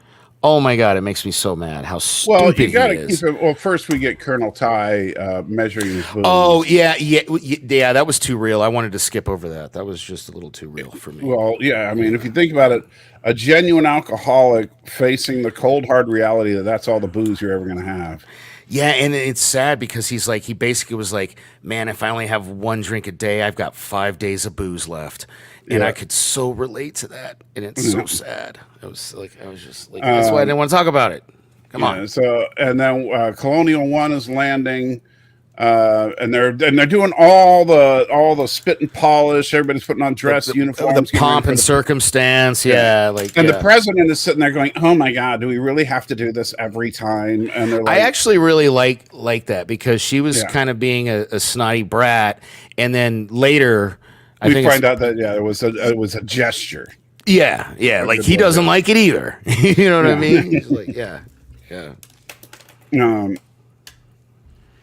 Oh my God, it makes me so mad how stupid you gotta he is. keep it. Well, first we get Colonel Ty measuring his boobs. Oh yeah, that was too real. I wanted to skip over that. That was just a little too real for me. Well, yeah, I mean, if you think about it, a genuine alcoholic facing the cold hard reality that that's all the booze you're ever going to have. Yeah, and it's sad because he basically was like, man, if I only have 1 drink a day, I've got 5 days of booze left. And I could so relate to that. And it's so sad. I was just like, that's why I didn't want to talk about it. Come on. So, and then Colonial 1 is landing. And they're doing all the spit and polish. Everybody's putting on dress uniforms, the pomp and circumstance. The president is sitting there going, "Oh my God, do we really have to do this every time?" And they're like, I actually really like that because she was kind of being a snotty brat, and then later we find out that it was a gesture. Yeah, like he doesn't like it either. You know what I mean? He's like, yeah.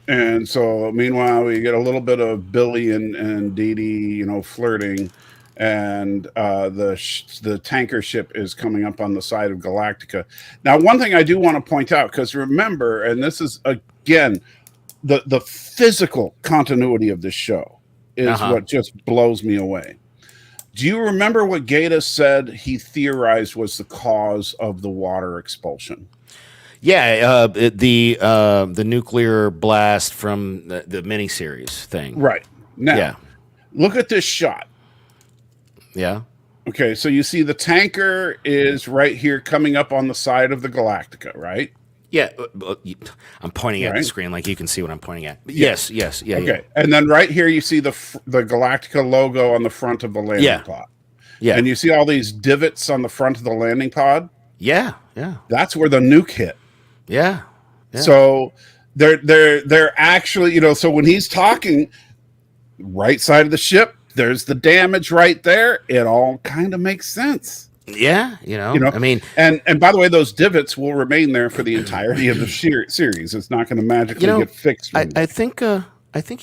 And so, meanwhile, we get a little bit of Billy and Dee Dee, flirting, and the tanker ship is coming up on the side of Galactica. Now, one thing I do want to point out, because remember, and this is again, the physical continuity of this show is what just blows me away. Do you remember what Gatiss said he theorized was the cause of the water expulsion? Yeah, the nuclear blast from the miniseries thing. Right. Now, look at this shot. Yeah. Okay, so you see the tanker is right here coming up on the side of the Galactica, right? Yeah, I'm pointing at the screen like you can see what I'm pointing at. Yes. Okay, and then right here you see the Galactica logo on the front of the landing pod. Yeah, and you see all these divots on the front of the landing pod. Yeah. That's where the nuke hit. Yeah. So they're actually, so when he's talking, right side of the ship, there's the damage right there. It all kind of makes sense. Yeah, I mean, and by the way, those divots will remain there for the entirety of the series. It's not going to magically get fixed. I think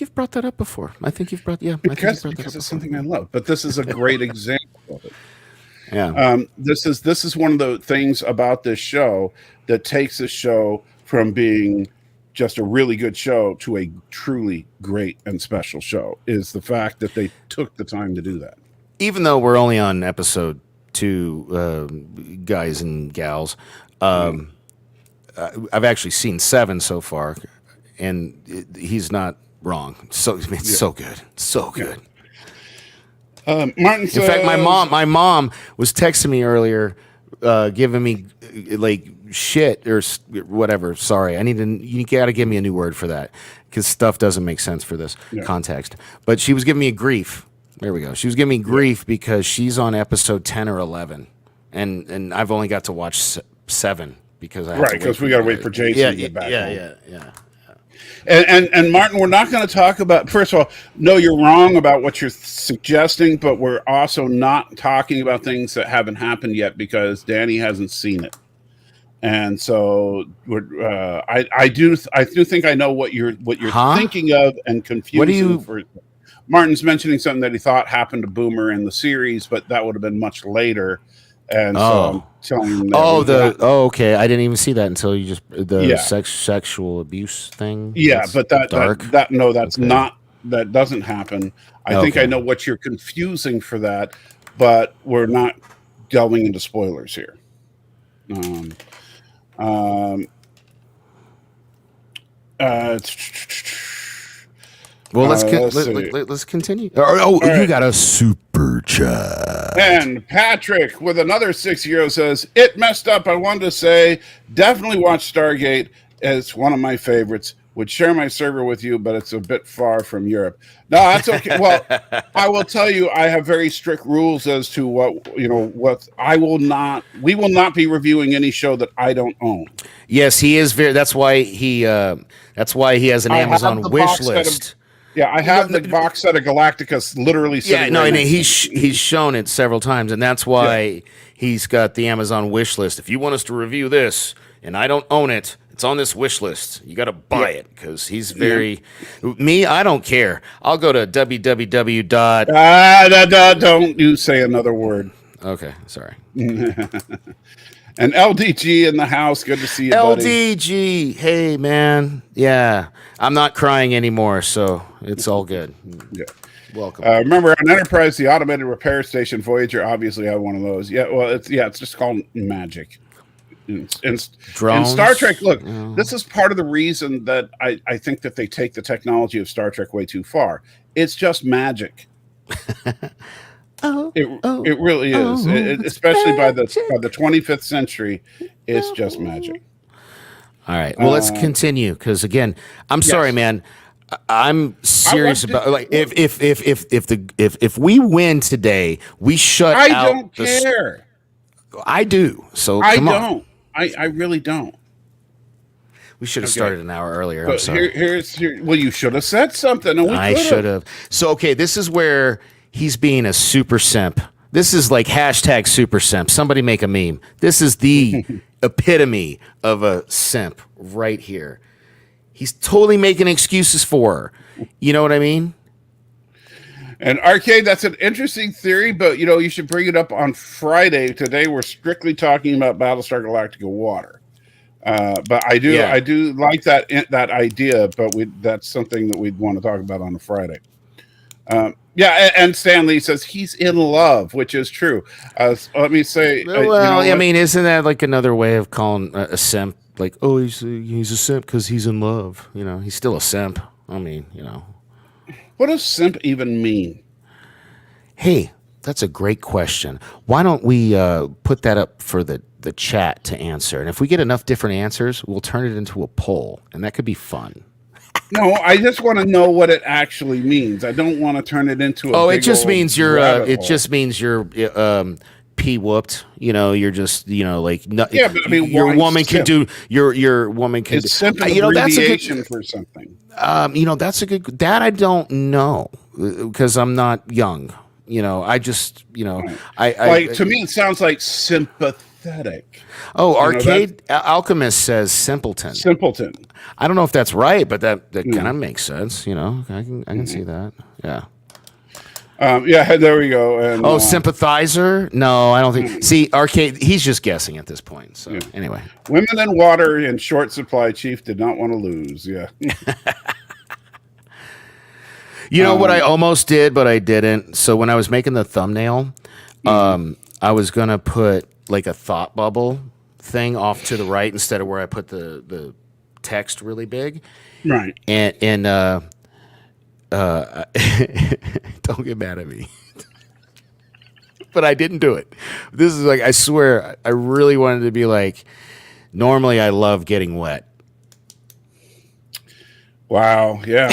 you've brought that up before. Because it's something I love. But this is a great example of it. Yeah. This is one of the things about this show that takes this show from being just a really good show to a truly great and special show, is the fact that they took the time to do that. Even though we're only on episode 2, guys and gals, I've actually seen 7 so far, and he's not wrong. So it's so good, so good. Martin says, in fact, my mom was texting me earlier, giving me like shit or whatever. Sorry, you got to give me a new word for that because stuff doesn't make sense for this context. But she was giving me grief. There we go. She was giving me grief because she's on episode 10 or 11, and I've only got to watch 7 because we got to wait for Jason to get back. Yeah. And Martin, we're not going to talk about. First of all, no, you're wrong about what you're suggesting, but we're also not talking about things that haven't happened yet because Danny hasn't seen it. And so I do think I know what you're thinking of and confusing. Martin's mentioning something that he thought happened to Boomer in the series, but that would have been much later. And so I'm telling him that okay. I didn't even see that until you just sexual abuse thing. Yeah, that's but that doesn't happen. I think I know what you're confusing for that, but we're not delving into spoilers here. Um, um, uh, Well, let's see. let's continue. Oh, All you right. got a super chat. And Patrick with another 6 euros says, "It messed up. I wanted to say, definitely watch Stargate. It's one of my favorites. Would share my server with you, but it's a bit far from Europe." No, that's okay. Well, I will tell you, I have very strict rules as to what I will not. We will not be reviewing any show that I don't own. Yes, he is very. That's why he. That's why he has an I have Amazon the wish box set of list. yeah, I have the box set of Galactica literally Yeah, sitting no, right and next to me. he's shown it several times, and that's why he's got the Amazon wish list. If you want us to review this, and I don't own it, it's on this wish list. You got to buy it because he's very. Me, I don't care. I'll go to www. Don't you say another word. Okay, sorry. And LDG in the house. Good to see you, buddy. LDG, hey man, yeah, I'm not crying anymore, so it's all good. Yeah. Welcome. Remember on Enterprise, the automated repair station Voyager obviously had one of those. Yeah, well, it's just called Magic. In Star Trek, look, this is part of the reason that I think that they take the technology of Star Trek way too far. It's just magic. It really is, especially by the 25th century. It's just magic. All right. Well, let's continue because again, I'm sorry, man. I'm serious about like if we win today, we shut out. I don't care. I do. So I come don't. on. I really don't. We should have started an hour earlier. I'm But sorry. well, you should have said something. And I should have. So okay, this is where he's being a super simp. This is like hashtag super simp. Somebody make a meme. This is the epitome of a simp right here. He's totally making excuses for her. You know what I mean? And Arcade, that's an interesting theory, but you should bring it up on Friday. Today we're strictly talking about Battlestar Galactica water. But I do like that idea, but that's something that we'd want to talk about on a Friday. And Stanley says he's in love, which is true. Let me say, I mean, isn't that like another way of calling a simp? Like, oh, he's a simp because he's in love. He's still a simp. I mean, What does simp even mean? Hey, that's a great question. Why don't we put that up for the chat to answer? And if we get enough different answers, we'll turn it into a poll, and that could be fun. No, I just want to know what it actually means. I don't want to turn it into a. It just means you're. It just means you're p whooped. You're just like. But I mean, your woman can do. Your woman can. It's simply that's a abbreviation for something. That's a good. That I don't know because I'm not young. I just. Right. To me, it sounds like sympathetic. Oh, Arcade Alchemist says simpleton. Simpleton. I don't know if that's right, but that kind of makes sense. I can see that. Yeah. There we go. And, sympathizer? No, I don't think. See, Arcade, he's just guessing at this point. So anyway, women and water in short supply. Chief did not want to lose. Yeah. You know what I almost did, but I didn't. So when I was making the thumbnail, I was gonna put like a thought bubble thing off to the right instead of where I put the text really big. Right. And don't get mad at me. But I didn't do it. This is like, I swear, I really wanted to be like, normally I love getting wet. Wow. Yeah.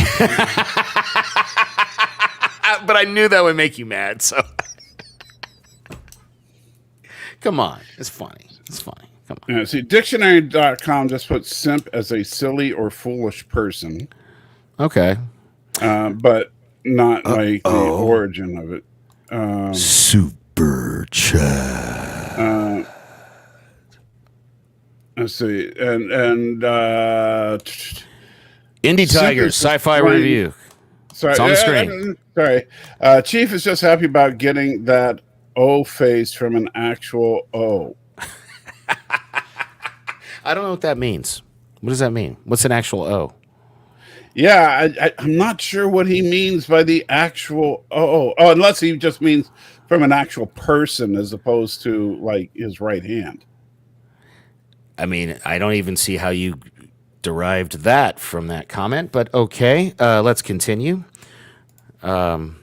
But I knew that would make you mad, so. Come on. It's funny. It's funny. Come on. See, dictionary.com just puts simp as a silly or foolish person. Okay. But not like the origin of it. Super chat. Let's see. And Indie Tigers, sci-fi review. Sorry, it's on the screen. Sorry. Chief is just happy about getting that O face from an actual O. I don't know what that means. What does that mean? What's an actual O? Yeah, I'm not sure what he means by the actual O. Oh, unless he just means from an actual person as opposed to like his right hand. I mean, I don't even see how you derived that from that comment, but okay, let's continue. And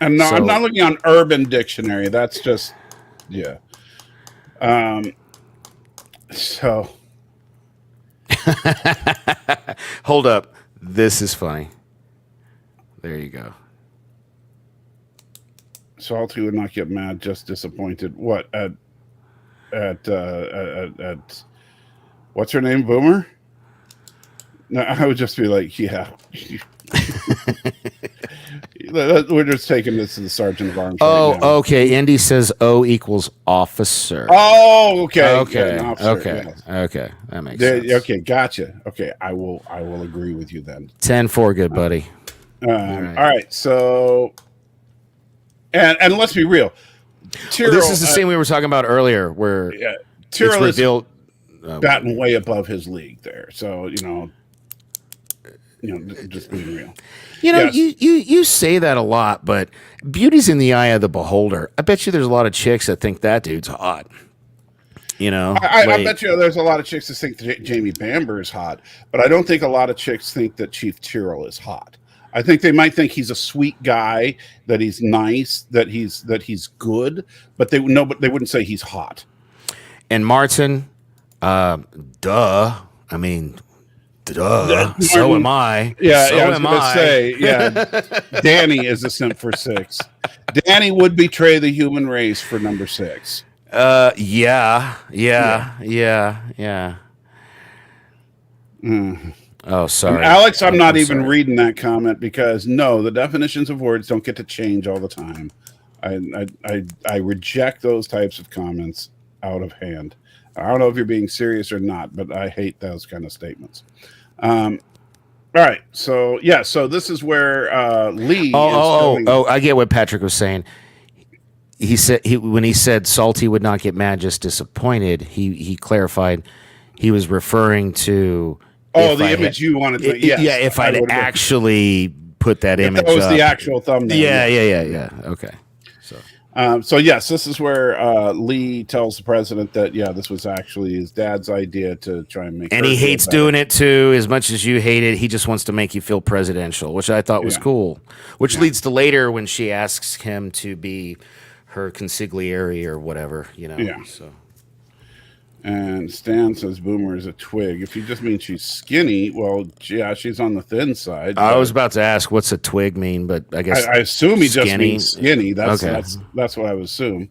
no, I'm So, not looking on Urban Dictionary. That's just yeah. So hold up. This is funny. There you go. Salty would not get mad, just disappointed. What at what's her name? Boomer? No, I would just be like, yeah. We're just taking this to the sergeant of arms. Oh, right now. okay. Andy says O equals officer. Oh, okay. Okay. Yeah, officer, Okay. yes. Okay. That makes sense. Okay, gotcha. Okay, I will agree with you then. 10-4, good buddy. All right. So, and let's be real. Tyrell, This is the same we were talking about earlier, where it's Tyrell is revealed. batting way above his league there. So just being real. Yes. You say that a lot, but beauty's in the eye of the beholder. I bet you there's a lot of chicks that think that dude's hot. I bet you there's a lot of chicks that think that Jamie Bamber is hot, but I don't think a lot of chicks think that Chief Tyrell is hot. I think they might think he's a sweet guy, that he's nice, that he's good, but they wouldn't say he's hot. And Martin, duh. I mean, duh. So am I. Yeah, so I was am gonna I. say, yeah. Danny is a simp for 6. Danny would betray the human race for number 6. Yeah. Oh, sorry. And Alex, I'm not even sorry. reading that comment because no, the definitions of words don't get to change all the time. I reject those types of comments out of hand. I don't know if you're being serious or not, but I hate those kind of statements. All right, so this is where Lee. I get what Patrick was saying. He said when he said Salty would not get mad, just disappointed. He clarified he was referring to. The image you wanted to. Yes, yeah, if I'd actually put that image. That was up. the actual thumbnail. Yeah. Okay. So yes, this is where Lee tells the president that this was actually his dad's idea to try and make. And he hates doing it too, as much as you hate it. He just wants to make you feel presidential, which I thought was cool. Which leads to later when she asks him to be her consigliere or whatever, Yeah. So. And Stan says Boomer is a twig. If you just mean she's skinny, well, yeah, she's on the thin side. I was about to ask what's a twig mean, but I guess I assume he skinny. just means skinny. That's what I would assume.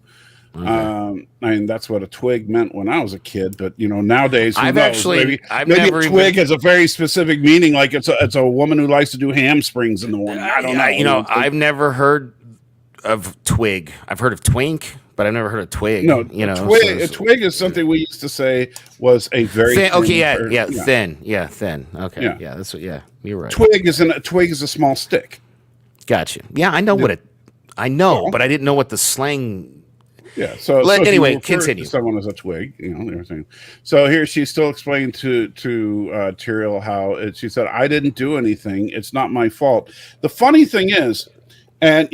Okay. I mean, that's what a twig meant when I was a kid. But nowadays, I've never a twig has a very specific meaning. Like it's a woman who likes to do hamstrings in the morning. I don't know. I've never heard of twig. I've heard of twink, but I've never heard of twig. No, a twig is something we used to say was a very thin. Okay, thin. thin. Okay, yeah, that's what. Yeah, you're right. Twig is a small stick. Gotcha. Yeah, I know but I didn't know what the slang. Yeah. So anyway, continue. Someone as a twig, everything. So here she's still explaining to Tyrell how she said, "I didn't do anything. It's not my fault." The funny thing is, and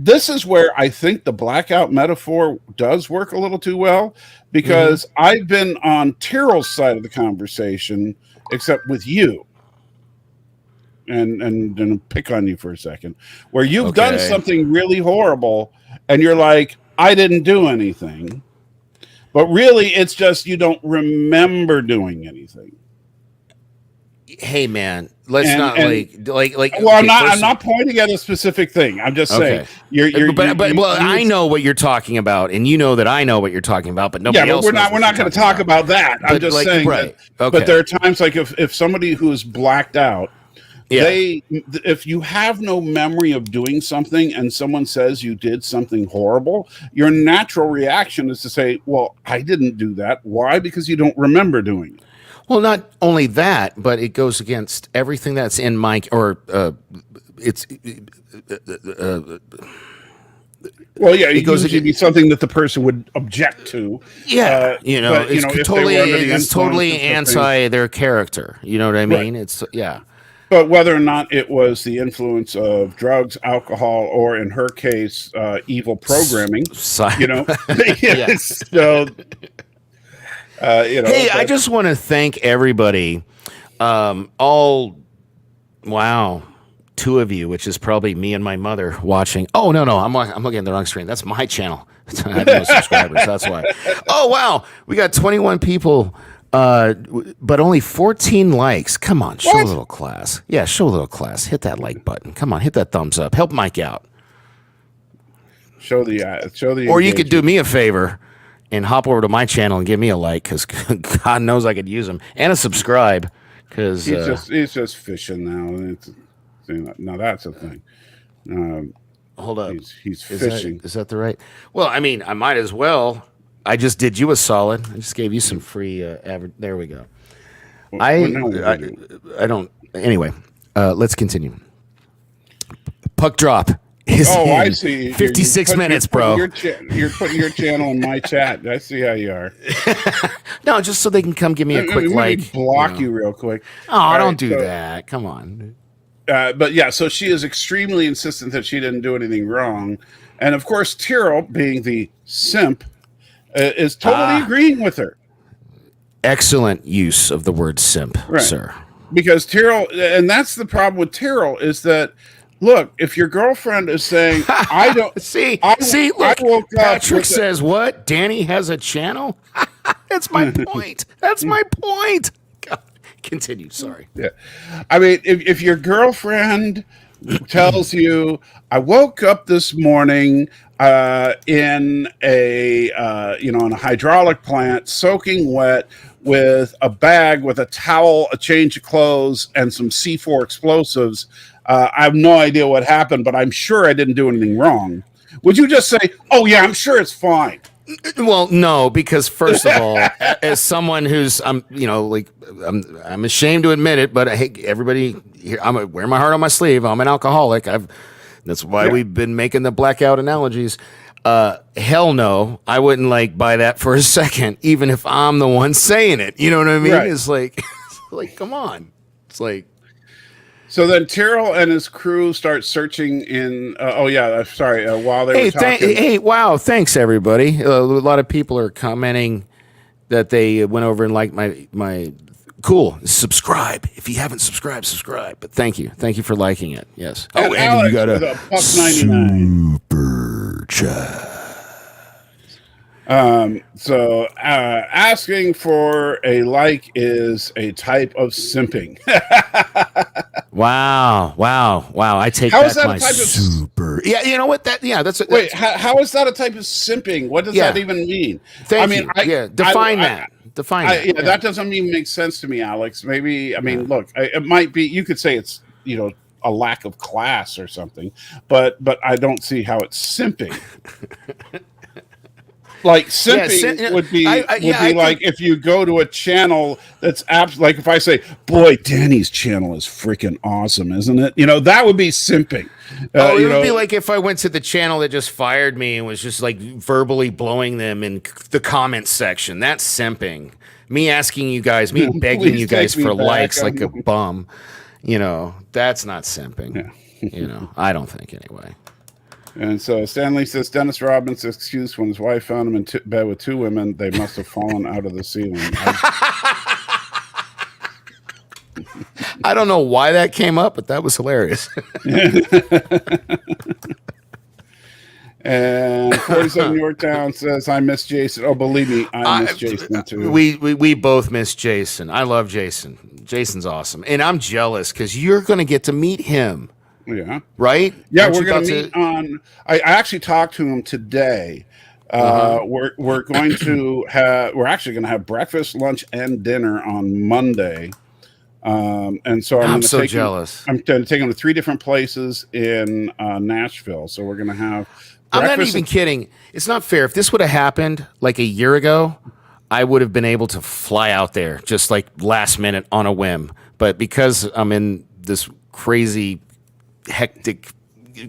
this is where I think the blackout metaphor does work a little too well, because I've been on Tyrell's side of the conversation, except with you. And pick on you for a second, where you've done something really horrible, and you're like, I didn't do anything, but really it's just you don't remember doing anything. Hey man, let's not like. Well, I'm not pointing at a specific thing. I'm just saying I know what you're talking about, and you know that I know what you're talking about, but nobody else. We're not going to talk about that. I'm just saying. Right. That, But there are times like if somebody who is blacked out. Yeah. If you have no memory of doing something and someone says you did something horrible, your natural reaction is to say, well, I didn't do that. Why? Because you don't remember doing it. Well, not only that, but it goes against everything that's in my it's. Well, yeah, it goes to be something that the person would object to. Yeah, it's totally anti their character. You know what I mean? Right. It's But whether or not it was the influence of drugs, alcohol, or in her case, evil programming, So Hey, I just want to thank everybody. All wow, two of you, which is probably me and my mother watching. Oh no, I'm looking at the wrong screen. That's my channel. I have no subscribers. That's why. Oh wow, we got 21 people, but only 14 likes. Come on, show a little class. Yeah, show a little class. Hit that like button. Come on, hit that thumbs up. Help Mike out. Show the. Or you could do me a favor and hop over to my channel and give me a like, because God knows I could use them, and a subscribe. Because he's just fishing now. Now that's a thing. Hold up, he's fishing. Is that the right? Well, I mean, I might as well. I just did you a solid. I just gave you some free average. There we go. I don't. Anyway, let's continue. Puck drop. I see. 56 minutes, bro. You're putting your channel in my chat. I see how you are. No, just so they can come give me a quick like. Block you real quick. Oh, don't do that. Come on. But yeah, so she is extremely insistent that she didn't do anything wrong. And of course, Tyrrell, being the simp, is totally agreeing with her. Excellent use of the word simp, sir. Because Tyrrell, and that's the problem with Tyrrell, is that, look, if your girlfriend is saying, I don't look, Patrick says, what? Danny has a channel? That's my point. That's my point. God. Continue. Sorry. Yeah. I mean, if your girlfriend tells you, I woke up this morning in a hydraulic plant, soaking wet, with a bag, with a towel, a change of clothes, and some C4 explosives. I have no idea what happened, but I'm sure I didn't do anything wrong. Would you just say, oh, yeah, I'm sure it's fine? Well, no, because first of all, as someone who's, I'm ashamed to admit it, but hey, everybody, I'm wearing my heart on my sleeve. I'm an alcoholic. That's why we've been making the blackout analogies. Hell no, I wouldn't buy that for a second, even if I'm the one saying it. You know what I mean? Right. It's like, come on. It's like. So then Tyrrell and his crew start searching in. While they were talking. Wow! Thanks, everybody. A lot of people are commenting that they went over and liked my. Cool. Subscribe if you haven't subscribed. But thank you for liking it. Yes. And Alex, you got a $1.99 super chat. So asking for a like is a type of simping. Wow. I take how back is that my a type super. Of... Yeah, you know what? That's wait. How is that a type of simping? What does that even mean? Define that. Define that. Yeah, that doesn't even make sense to me, Alex. Maybe look, it might be. You could say it's a lack of class or something, but I don't see how it's simping. Like simping would be if you go to a channel that's like if I say, boy, Danny's channel is freaking awesome, isn't it? That would be simping. It would be like if I went to the channel that just fired me and was just verbally blowing them in the comments section. That's simping. Me asking you guys, me begging you guys for likes like a bum. That's not simping. Yeah. I don't think anyway. And so Stanley says Dennis Robbins' excuse when his wife found him in bed with two women, they must have fallen out of the ceiling. I don't know why that came up, but that was hilarious. And 47 Yorktown says, I miss Jason. Oh, believe me, I miss Jason too. We both miss Jason. I love Jason. Jason's awesome. And I'm jealous because you're going to get to meet him. Yeah. Right? Yeah, we're going to meet on. I actually talked to him today. We're going to have. We're actually going to have breakfast, lunch, and dinner on Monday. And so I'm so jealous. I'm going to take him to 3 different places in Nashville. So we're going to have. I'm not even kidding. It's not fair. If this would have happened like a year ago, I would have been able to fly out there just last minute on a whim. But because I'm in this crazy, hectic,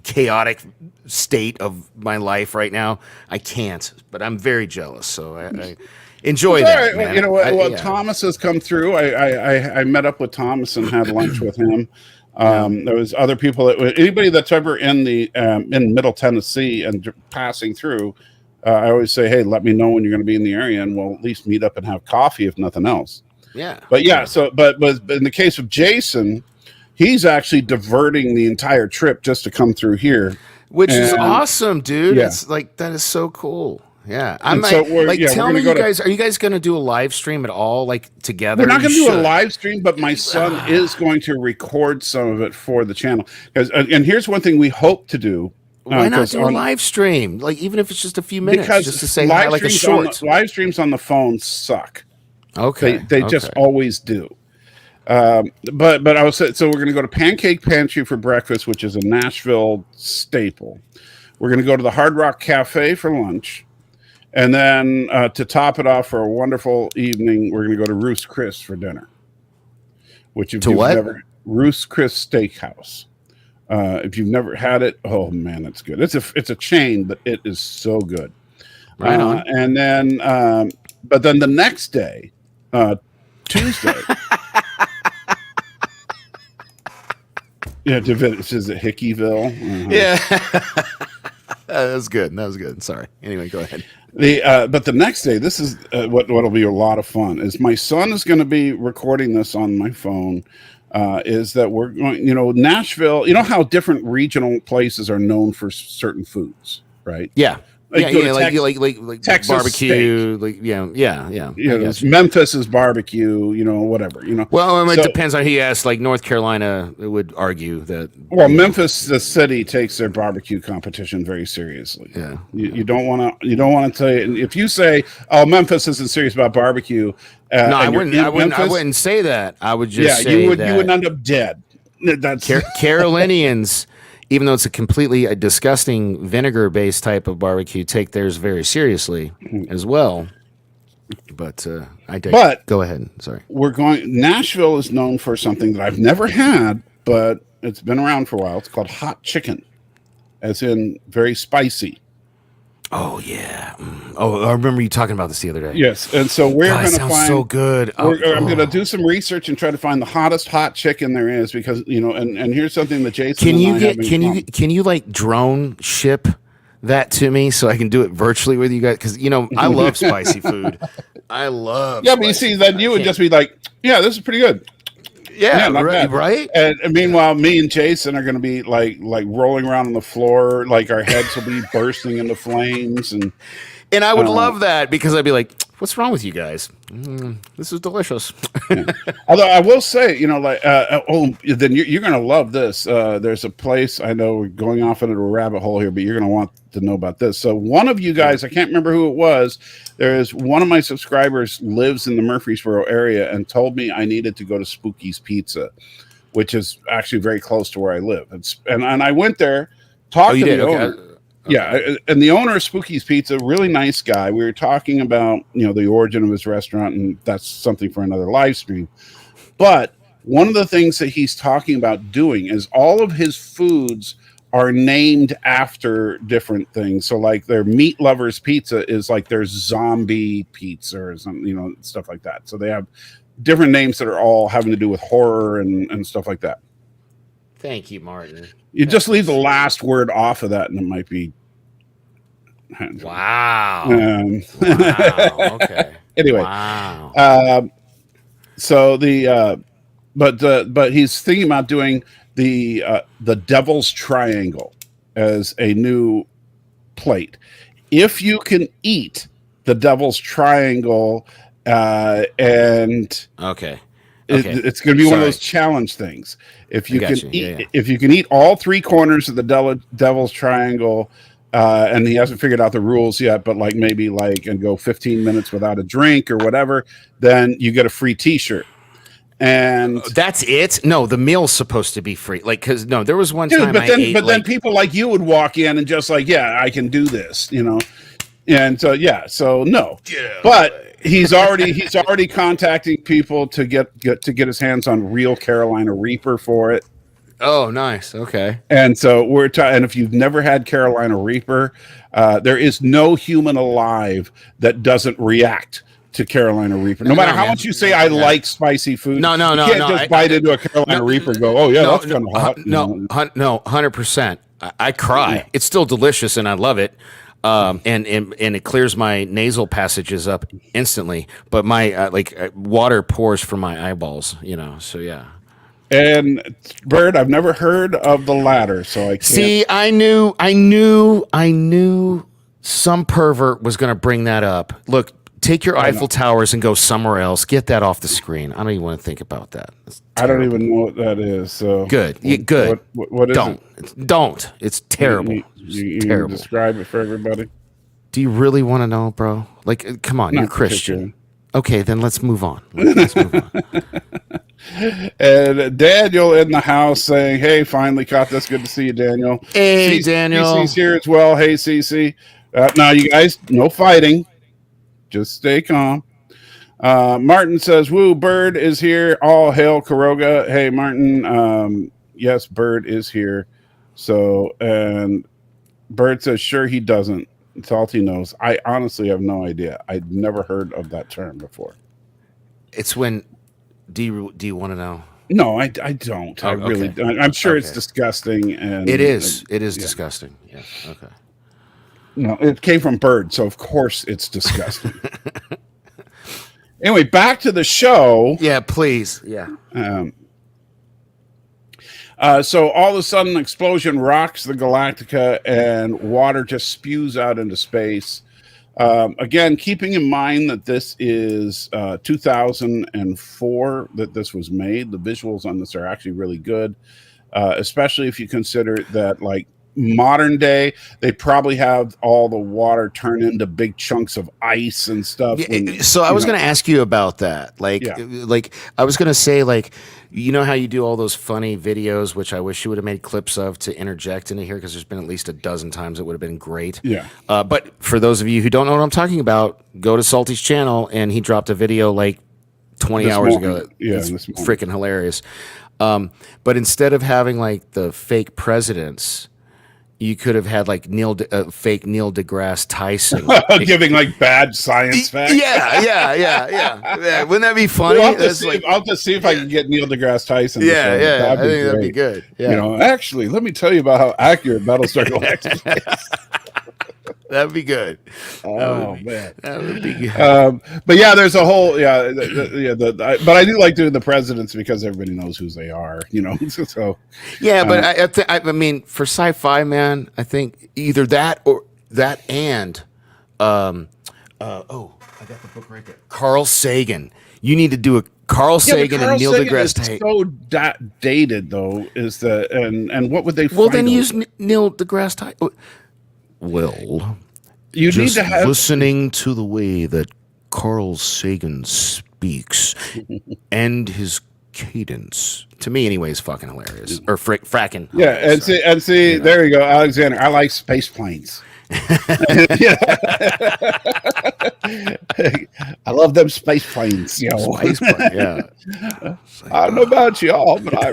chaotic state of my life right now, I can't. But I'm very jealous. So I enjoy that. Right. Man. Thomas has come through. I met up with Thomas and had lunch with him. There was other people anybody that's ever in the in Middle Tennessee and passing through, I always say, hey, let me know when you're going to be in the area, and we'll at least meet up and have coffee, if nothing else. Yeah. But yeah, but in the case of Jason, he's actually diverting the entire trip just to come through here, which is awesome, dude. Yeah. It's like, that is so cool. Yeah, tell me, are you guys going to do a live stream at all, like together? We're not going to do a live stream, but my son is going to record some of it for the channel. And here's one thing we hope to do. Why not do a live stream? Like, even if it's just a few minutes, just to say hi, like a short. Live streams on the phone suck. Okay, they just always do. But I was so we're going to go to Pancake Pantry for breakfast, which is a Nashville staple. We're going to go to the Hard Rock Cafe for lunch. And then to top it off for a wonderful evening, we're going to go to Ruth's Chris for dinner. Which if you've never Ruth's Chris Steakhouse. If you've never had it, oh man, it's good. It's a chain, but it is so good. Right on. And then, but then the next day, Tuesday. Yeah, is it Hickeyville? Yeah. That was good. Sorry. Anyway, go ahead. But the next day, this is what'll be a lot of fun. Is my son is going to be recording this on my phone. Is that we're going? Nashville. You know how different regional places are known for certain foods, right? Yeah. Like Texas barbecue, steak. Yeah. Memphis is barbecue, whatever, Well, it depends on who you ask. Like North Carolina would argue that. Well, Memphis, the city, takes their barbecue competition very seriously. Yeah. You don't want to say, if you say, "Oh, Memphis isn't serious about barbecue," no, I wouldn't say that. I would just say you would end up dead. That's Carolinians. Even though it's a completely vinegar-based type of barbecue, take theirs very seriously as well. But go ahead. Sorry. Nashville is known for something that I've never had, but it's been around for a while. It's called hot chicken, as in very spicy. Oh yeah. Oh, I remember you talking about this the other day. Yes, and so we're going to find so good. I'm going to do some research and try to find the hottest hot chicken there is, because and here's something that Jason can you like drone ship that to me so I can do it virtually with you guys, because I love spicy food. I love but you see, then you would just be like, yeah, this is pretty good. Yeah, right. And meanwhile, me and Jason are going to be like rolling around on the floor, like our heads will be bursting into flames, and I would love that, because I'd be like, "What's wrong with you guys? This is delicious." Yeah. Although I will say, then you're going to love this. There's a place, I know we're going off into a rabbit hole here, but you're going to want to know about this. So one of you guys, I can't remember who it was. There's one of my subscribers lives in the Murfreesboro area and told me I needed to go to Spooky's Pizza, which is actually very close to where I live. And I went there, talked to the owner. Okay. Yeah, and the owner of Spooky's Pizza, really nice guy. We were talking about the origin of his restaurant, and that's something for another live stream. But one of the things that he's talking about doing is all of his foods are named after different things. So like their Meat Lovers Pizza is like their zombie pizza or something, stuff like that. So they have different names that are all having to do with horror and stuff like that. Thank you, Martin. You just leave the last word off of that, and it might be. Wow. Wow. Okay. Anyway. Wow. So but he's thinking about doing the Devil's Triangle as a new plate. If you can eat the Devil's Triangle, and okay. It's going to be one of those challenge things. If you can eat, if you can eat all three corners of the Devil's Triangle, and he hasn't figured out the rules yet, but and go 15 minutes without a drink or whatever, then you get a free T-shirt. And that's it. No, the meal's supposed to be free. Because there was one time then people like you would walk in and just I can do this, And so no, but he's already contacting people to get his hands on real Carolina Reaper for it. Oh, nice. Okay. And so and if you've never had Carolina Reaper, there is no human alive that doesn't react to Carolina Reaper. No matter how much you say I like spicy food, no, you can't just bite into a Carolina Reaper and go, oh yeah, that's kind of hot. No, 100%. I cry. It's still delicious and I love it. and it clears my nasal passages up instantly. But my water pours from my eyeballs, So yeah. And Bird, I've never heard of the latter, so I can't. See, I knew some pervert was going to bring that up. Look, take your Eiffel Towers and go somewhere else. Get that off the screen. I don't even want to think about that. I don't even know what that is. So good. Good. What is it? Don't. It's terrible. You terrible. Describe it for everybody. Do you really want to know, bro? Like, come on, Not you're Christian. particularly. Okay, then let's move on. Let's move on. And Daniel in the house saying, "Hey, finally caught this. Good to see you, Daniel." Hey, Daniel. CC's here as well. Hey, CC. Now, you guys, no fighting. Just stay calm. Martin says, "Woo, Bird is here. All hail Karoga." Hey, Martin. Yes, Bird is here. So, and Bird says, "Sure, he doesn't. Salty knows." I honestly have no idea. I'd never heard of that term before. It's when. Do you want to know? No, I don't. I really okay. don't. I'm sure it's disgusting. And it is. It is disgusting. Yeah. Okay. No, it came from Bird, so of course it's disgusting. Anyway, back to the show. Yeah, please. Yeah. So all of a sudden, an explosion rocks the Galactica, and water just spews out into space. Again, keeping in mind that this is 2004 that this was made. The visuals on this are actually really good, especially if you consider that, like, modern day, they probably have all the water turn into big chunks of ice and stuff. So I was going to ask you about that. Like I was going to say, like, you know how you do all those funny videos, which I wish you would have made clips of to interject into here, because there's been at least a dozen times it would have been great. Yeah. But for those of you who don't know what I'm talking about, go to Salty's channel, and he dropped a video like 20 hours ago. Yeah, it's freaking hilarious. But instead of having like the fake presidents, you could have had like fake Neil deGrasse Tyson giving like bad science facts. Yeah. Wouldn't that be funny? I'll have to see if I can get Neil deGrasse Tyson. I think that'd be good. Yeah. Actually, let me tell you about how accurate Battlestar Galactica is. That'd be good. Man, that would be good. But yeah, there's a whole but I do like doing the presidents because everybody knows who they are, So yeah, but I mean, for sci-fi, man, I think either that or that and I got the book right there. Carl Sagan. You need to do a Carl Sagan and Neil deGrasse Tyson. So dated though, and what would they? Well, then use Neil deGrasse Tyson. Well, you just need to have listening to the way that Carl Sagan speaks and his cadence. To me, anyway, is fucking hilarious. Or fracking. Yeah, and see, there you go, Alexander. I like space planes. I love them space planes. Space plane, yeah. I don't know about y'all, but I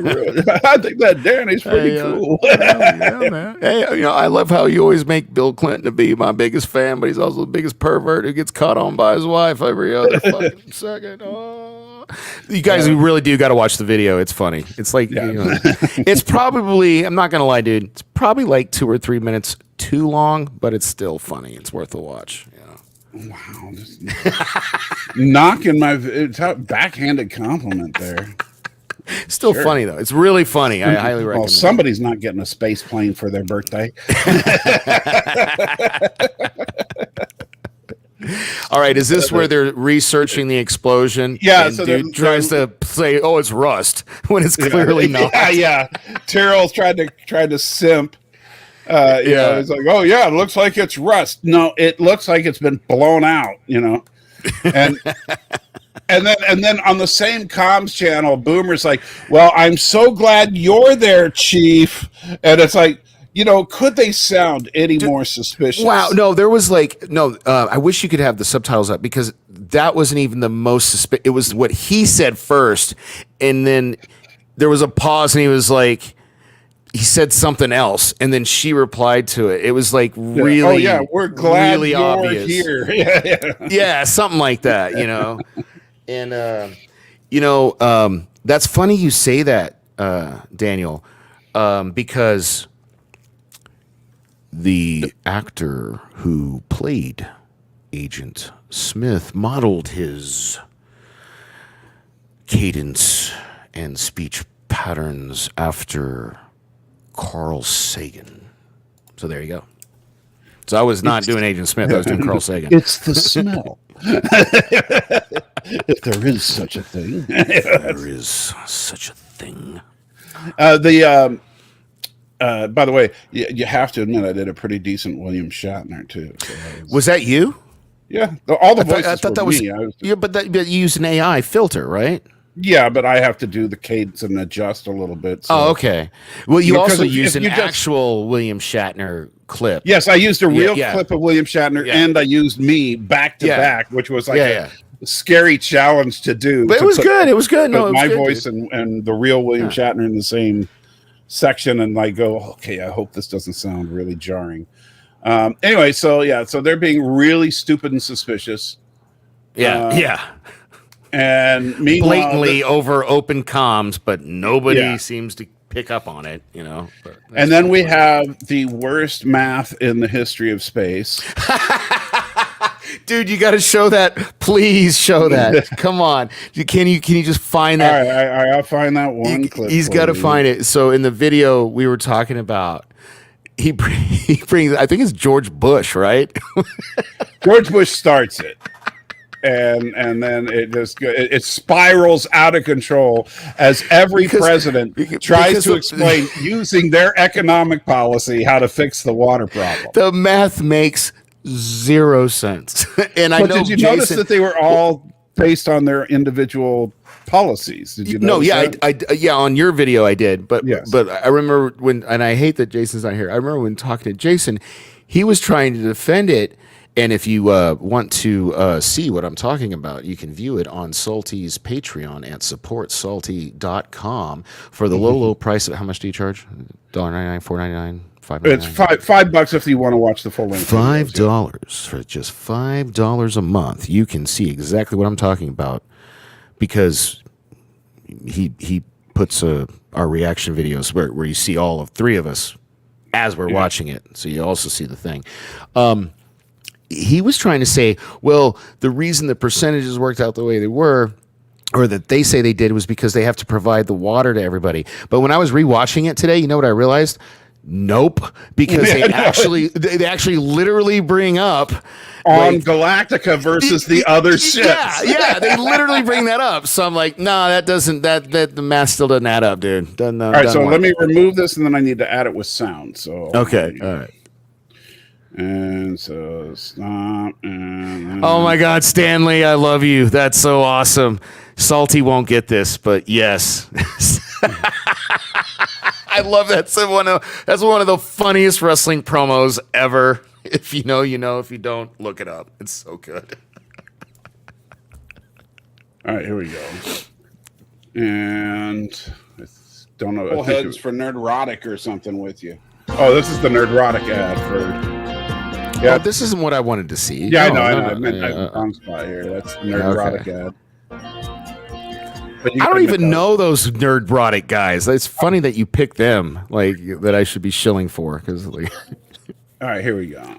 think that Danny's pretty cool. Yeah, man. Hey, I love how you always make Bill Clinton to be my biggest fan, but he's also the biggest pervert who gets caught on by his wife every other fucking second. Oh. You guys who really do got to watch the video. It's funny. It's like, it's probably, I'm not going to lie, dude, it's probably like 2 or 3 minutes too long, but it's still funny. It's worth a watch. Wow. Knocking my backhanded compliment there. Still funny, though. It's really funny. I highly recommend it. Somebody's not getting a space plane for their birthday. All right, is this where they're researching the explosion? Yeah, and so dude tries to say, "Oh, it's rust," when it's clearly not. Yeah. Tyrrell's trying to simp. It's like, "Oh yeah, it looks like it's rust." No, it looks like it's been blown out. And and then on the same comms channel, Boomer's like, "Well, I'm so glad you're there, Chief," and it's like, could they sound any more suspicious? Wow, no, there was I wish you could have the subtitles up, because that wasn't even the most suspicious. It was what he said first, and then there was a pause, and he was like, he said something else, and then she replied to it. It was like really, oh yeah, we're glad really you're obvious. Here. Yeah, something like that, And that's funny you say that, Daniel, because The actor who played Agent Smith modeled his cadence and speech patterns after Carl Sagan. So there you go. So I was not doing Agent Smith. I was doing Carl Sagan. It's the smell. If there is such a thing. There is such a thing. By the way, you have to admit I did a pretty decent William Shatner too. So Was that you? yeah, all the voices I thought were that was me. yeah, but you used an AI filter, right? Yeah, but I have to do the cadence and adjust a little bit. So. Oh, okay. Well, you Because also if used an you just- actual William Shatner clip. Yes, I used a real yeah. clip of William Shatner, Yeah. and I used me back to Yeah. back, which was like Yeah, a scary challenge to do. But it to was put- good. It was good. No, put it was my good, voice dude. and the real William Shatner in the same section, and like go, okay, I hope this doesn't sound really jarring. Anyway, so they're being really stupid and suspicious, Yeah. and meanwhile, Blatantly over open comms, but nobody Yeah. seems to pick up on it, you know. But and then we have the worst math in the history of space. dude, you got to show that. Please show that. Come on. Can you just find All that? right, I'll find that one clip. He's for got to you. find it. So in the video we were talking about, he brings. I think it's George Bush, right? George Bush starts it, and then it spirals out of control as every president tries to explain using their economic policy how to fix the water problem. The math makes zero sense. And I But know did you Jason, notice that they were all based on their individual policies? Did you No, notice yeah, that? yeah, on your video I did, but Yes. but I remember when, and I hate that Jason's not here. I remember when talking to Jason, he was trying to defend it. And if you want to see what I'm talking about, you can view it on Salty's Patreon at supportsalty.com for the low price of, how much do you charge? $1.99, $4.99, $5.99? It's $5 if you want to watch the full length. $5 for just $5 a month. You can see exactly what I'm talking about because he puts our reaction videos where you see all of three of us as we're watching it, so you also see the thing. He was trying to say, well, the reason the percentages worked out the way they were, or that they say they did, was because they have to provide the water to everybody. But when I was rewatching it today, you know what I realized? Nope, because they actually literally bring up on Galactica versus the other ships. Yeah, they literally bring that up. So I'm like, no, that doesn't. That the math still doesn't add up, dude. All right, so let me remove this, and then I need to add it with sound. So okay, all right. And so stop. And oh my God, Stanley, I love you. That's so awesome. Salty won't get this, but yes. I love that. That's one of the funniest wrestling promos ever. If you know, you know. If you don't, look it up. It's so good. All right, here we go. And I don't know. Full heads for Nerdrotic or something with you. Oh, this is the Nerdrotic ad for. Yeah, this isn't what I wanted to see. Yeah, I know. I meant the wrong spot here. That's the Nerdrotic ad. But I don't even know those Nerdrotic guys. It's funny that you pick them, like that I should be shilling for. Because, like, all right, here we go.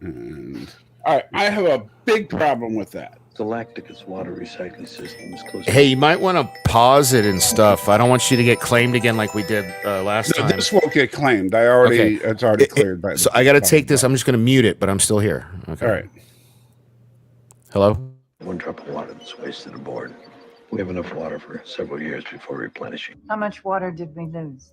And all right, I have a big problem with that. Galactica's water recycling system is close. Hey, you might want to pause it and stuff. I don't want you to get claimed again like we did last time. This won't get claimed. It's already cleared. So I got to take this. I'm just going to mute it, but I'm still here. Okay. All right. Hello? One drop of water that's wasted aboard. We have enough water for several years before replenishing. How much water did we lose?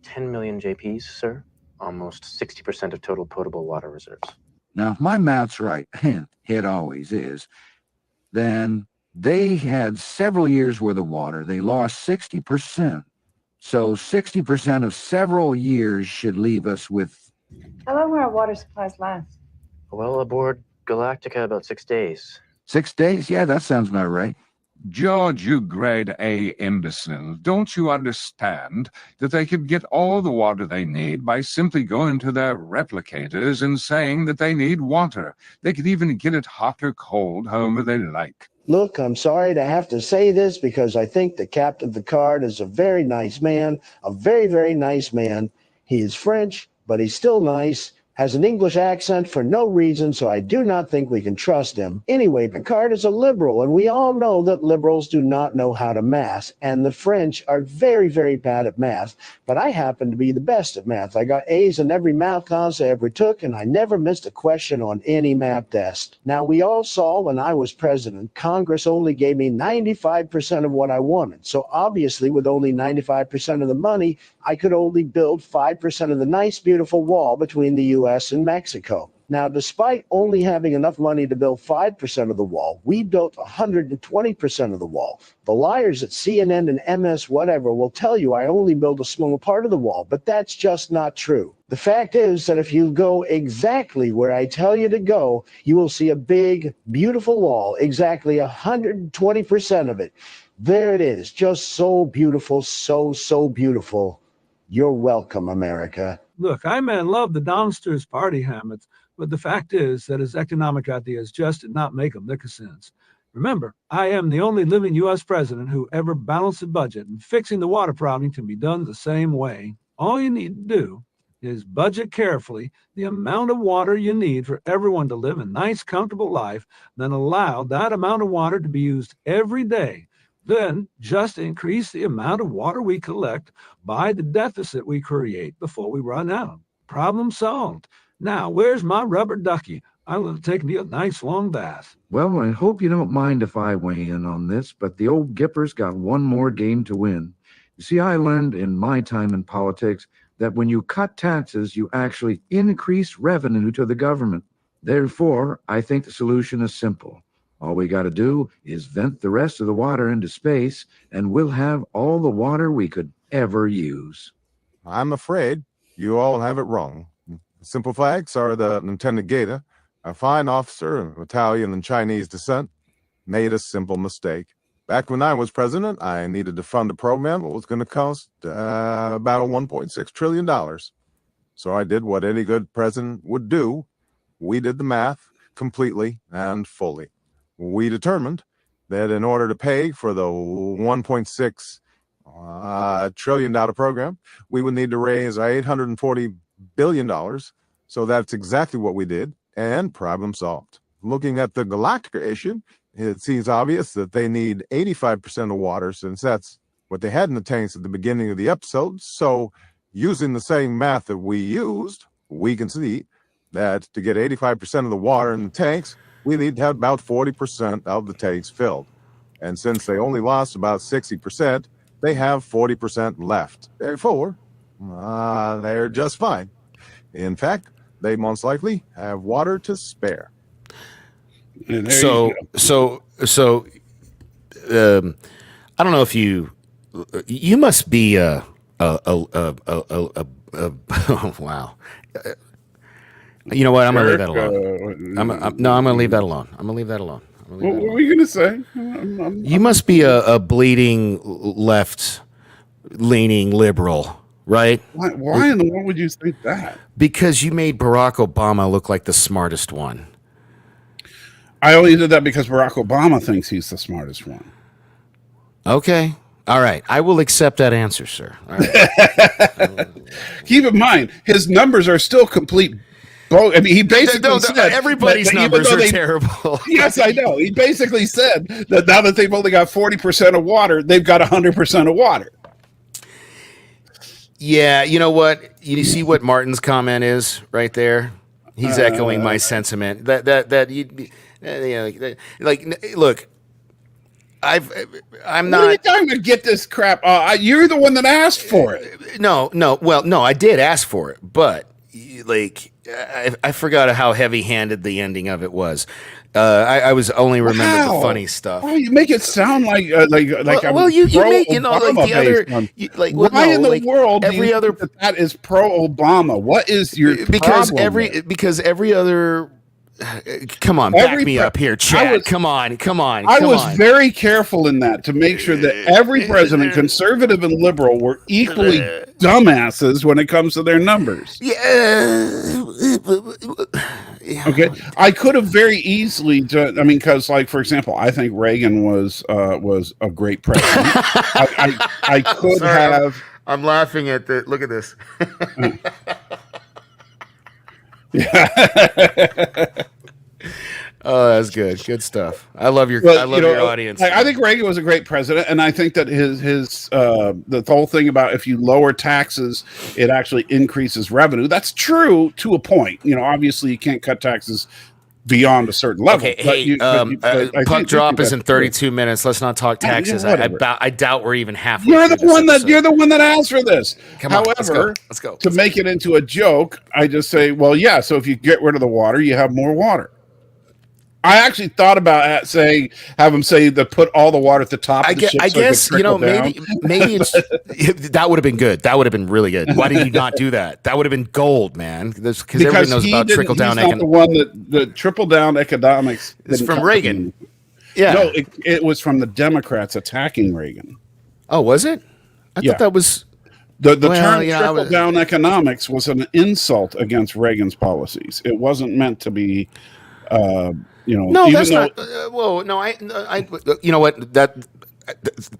10 million JPs, sir. Almost 60% of total potable water reserves. Now, if my math's right, it always is, then they had several years worth of water. They lost 60%. So 60% of several years should leave us with... How long will our water supplies last? Well, aboard Galactica, about 6 days. 6 days? Yeah, that sounds about right. George, you grade A imbecile. Don't you understand that they could get all the water they need by simply going to their replicators and saying that they need water? They could even get it hot or cold, however they like. Look, I'm sorry to have to say this because I think the Captain Picard is a very nice man, a very, very nice man. He is French, but he's still nice, has an English accent for no reason, so I do not think we can trust him. Anyway, Picard is a liberal, and we all know that liberals do not know how to math, and the French are very, very bad at math, but I happen to be the best at math. I got A's in every math class I ever took, and I never missed a question on any math test. Now, we all saw when I was president, Congress only gave me 95% of what I wanted, so obviously with only 95% of the money, I could only build 5% of the nice, beautiful wall between the U.S. and Mexico. Now, despite only having enough money to build 5% of the wall, we built 120% of the wall. The liars at CNN and MS whatever will tell you I only built a small part of the wall, but that's just not true. The fact is that if you go exactly where I tell you to go, you will see a big, beautiful wall, exactly 120% of it. There it is, just so beautiful, so beautiful. You're welcome, America. Look, I may love the Donsters party habits, but the fact is that his economic ideas just did not make a lick of sense. Remember, I am the only living U.S. president who ever balanced a budget, and fixing the water problem can be done the same way. All you need to do is budget carefully the amount of water you need for everyone to live a nice, comfortable life, then allow that amount of water to be used every day. Then just increase the amount of water we collect by the deficit we create before we run out. Problem solved. Now, where's my rubber ducky? I'm going to take me a nice long bath. Well, I hope you don't mind if I weigh in on this, but the old Gipper's got one more game to win. You see, I learned in my time in politics that when you cut taxes, you actually increase revenue to the government. Therefore, I think the solution is simple. All we got to do is vent the rest of the water into space, and we'll have all the water we could ever use. I'm afraid you all have it wrong. Simple facts are the Lieutenant Gator, a fine officer of Italian and Chinese descent, made a simple mistake. Back when I was president, I needed to fund a program that was going to cost about $1.6 trillion. So I did what any good president would do. We did the math completely and fully. We determined that in order to pay for the $1.6 trillion program, we would need to raise $840 billion. So that's exactly what we did, and problem solved. Looking at the Galactica issue, it seems obvious that they need 85% of water, since that's what they had in the tanks at the beginning of the episode. So using the same math that we used, we can see that to get 85% of the water in the tanks, we need to have about 40% of the tanks filled. And since they only lost about 60%, they have 40% left. Therefore, they're just fine. In fact, they most likely have water to spare. So, I don't know if you must be wow. You know what? I'm going to leave that alone. I'm going to leave that alone. I'm going to leave that alone. What were you going to say? You must be a bleeding left-leaning liberal, right? Why in the world would you think that? Because you made Barack Obama look like the smartest one. I only did that because Barack Obama thinks he's the smartest one. Okay. All right. I will accept that answer, sir. All right. Keep in mind, his numbers are still complete. I mean, he basically said everybody's numbers are terrible. Yes, I know. He basically said that now that they've only got 40% of water, they've got 100% of water. Yeah, you know what? You see what Martin's comment is right there? He's echoing my sentiment. Look, I'm not. What are you talking about? Get this crap. You're the one that asked for it. No. Well, no, I did ask for it, but I forgot how heavy-handed the ending of it was. I was only remembered the funny stuff. Oh, you make it sound like you make the other why in the world every other that is pro Obama? What is your because problem every other Come on, back me up here, Chad. Come on. I was very careful in that to make sure that every president, conservative and liberal, were equally dumbasses when it comes to their numbers. Yeah. Okay, I could have very easily done. I mean, because, like, for example, I think Reagan was a great president. I could have. I'm laughing at the. Look at this. Yeah. Oh, that's good. Good stuff. I love your audience. I think Reagan was a great president, and I think that the whole thing about if you lower taxes, it actually increases revenue. That's true to a point. Obviously you can't cut taxes beyond a certain level. Okay, puck drop is in 32 minutes. Let's not talk taxes. I doubt we're even halfway. You're the one that asked for this. Come on, However, let's go. To make it into a joke, I just say, well, yeah. So if you get rid of the water, you have more water. I actually thought about have them say that put all the water at the top. I guess maybe that would have been good. That would have been really good. Why did you not do that? That would have been gold, man. Because everybody knows about trickle down. He's not the one that trickle down economics is from Reagan. Yeah, no, it was from the Democrats attacking Reagan. Oh, was it? I thought that was the term trickle down economics was an insult against Reagan's policies. It wasn't meant to be. No, that's not. Well, no, I. You know what? That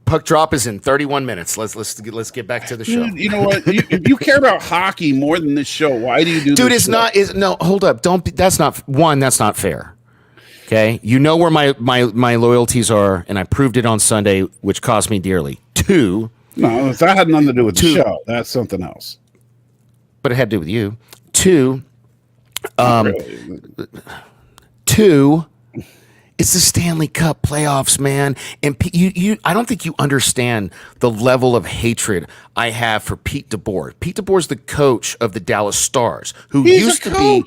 puck drop is in 31 minutes. Let's get back to the show. You know what? You care about hockey more than this show. Why do you do? Dude, this it's show? no. Hold up. That's not one. That's not fair. Okay, you know where my loyalties are, and I proved it on Sunday, which cost me dearly. 2. No, that had nothing to do with the show. That's something else. But it had to do with you. 2. Really. 2, it's the Stanley Cup playoffs, man. And I don't think you understand the level of hatred I have for Pete DeBoer. Pete DeBoer's the coach of the Dallas Stars, who used to be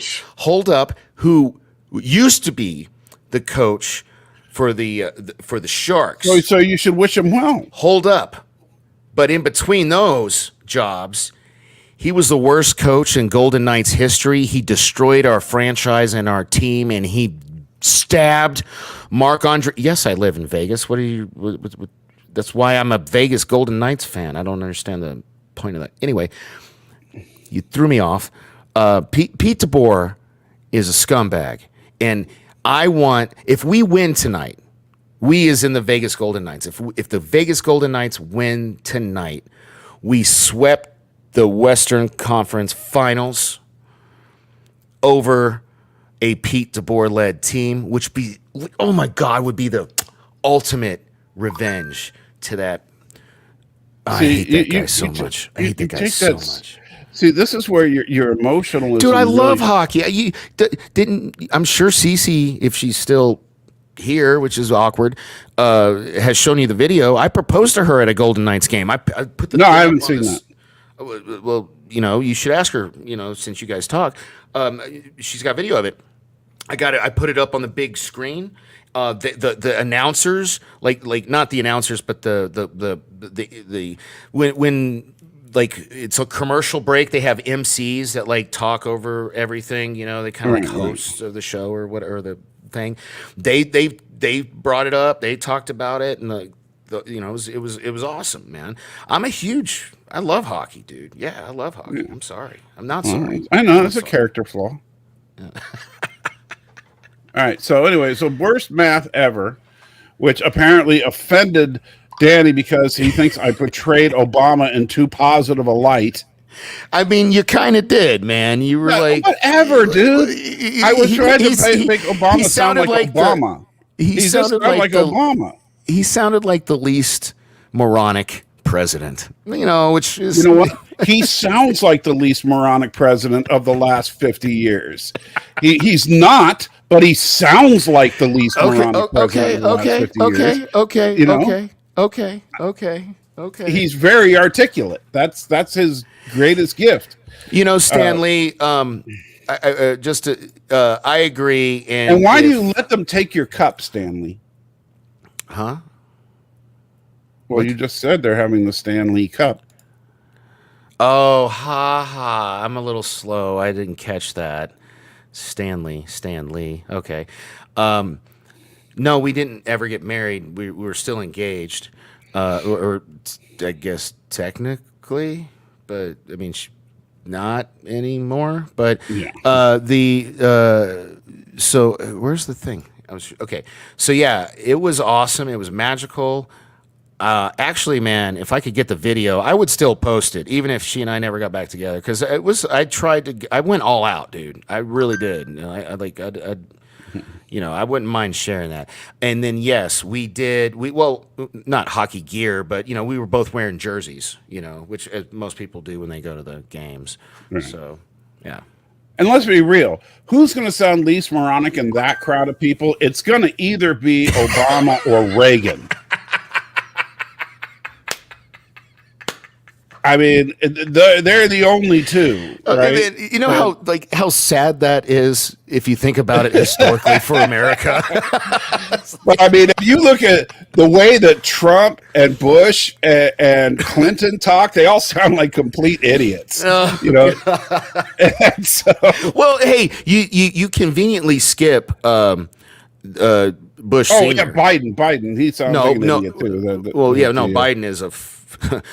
the coach for the Sharks. So you should wish him well. Hold up. But in between those jobs, he was the worst coach in Golden Knights history. He destroyed our franchise and our team, and he stabbed Marc-Andre. Yes, I live in Vegas. That's why I'm a Vegas Golden Knights fan. I don't understand the point of that. Anyway, you threw me off. Pete DeBoer is a scumbag, and if we win tonight, we as in the Vegas Golden Knights, if the Vegas Golden Knights win tonight, we swept the Western Conference Finals over a Pete DeBoer-led team, which would be the ultimate revenge to that. I hate that guy so much. I hate that guy so much. See, this is where your emotional. Dude, I love hockey. I'm sure Cece, if she's still here, which is awkward, has shown you the video. I proposed to her at a Golden Knights game. I put the. No, I haven't seen that. Well, you should ask her, since you guys talk. She's got video of it. I got it. I put it up on the big screen. The announcers, like not the announcers, but the when like it's a commercial break, they have MCs that talk over everything. They kind of hosts of the show or whatever the thing. They brought it up. They talked about it, and it was awesome, man. I love hockey, dude. Yeah, I love hockey. I'm sorry. I'm not sorry. I know it's a character flaw. Yeah. All right. So anyway, worst math ever, which apparently offended Danny because he thinks I portrayed Obama in too positive a light. I mean, you kind of did, man. You were whatever, dude. I was trying to make Obama sound like Obama. He sounded like Obama. He sounded like the least moronic president, which is... You know what? He sounds like the least moronic president of the last 50 years. He's not, but he sounds like the least moronic president of the last 50 years. Okay. He's very articulate. That's his greatest gift. Stanley, I agree. And why do you let them take your cup, Stanley? Huh? Well, you just said they're having the Stanley Cup. Oh, I'm a little slow. I didn't catch that. Stanley. Okay. No, we didn't ever get married. We were still engaged, or I guess technically, but I mean, not anymore. But Yeah. So where's the thing? Okay. So yeah, it was awesome. It was magical. Actually, man, if I could get the video, I would still post it, even if she and I never got back together. Because it was, I went all out, dude. I really did. You know, I wouldn't mind sharing that. And then yes, we did. Well, not hockey gear, but we were both wearing jerseys. Which most people do when they go to the games. Right. So, yeah. And let's be real. Who's going to sound least moronic in that crowd of people? It's going to either be Obama or Reagan. I mean, they're the only two. Right? You know how sad that is if you think about it historically for America. But I mean, if you look at the way that Trump and Bush and Clinton talk, they all sound like complete idiots. And so, well, hey, you conveniently skip Bush. Oh, Senior. yeah, Biden. He sounds like an idiot too. Biden is a. Don't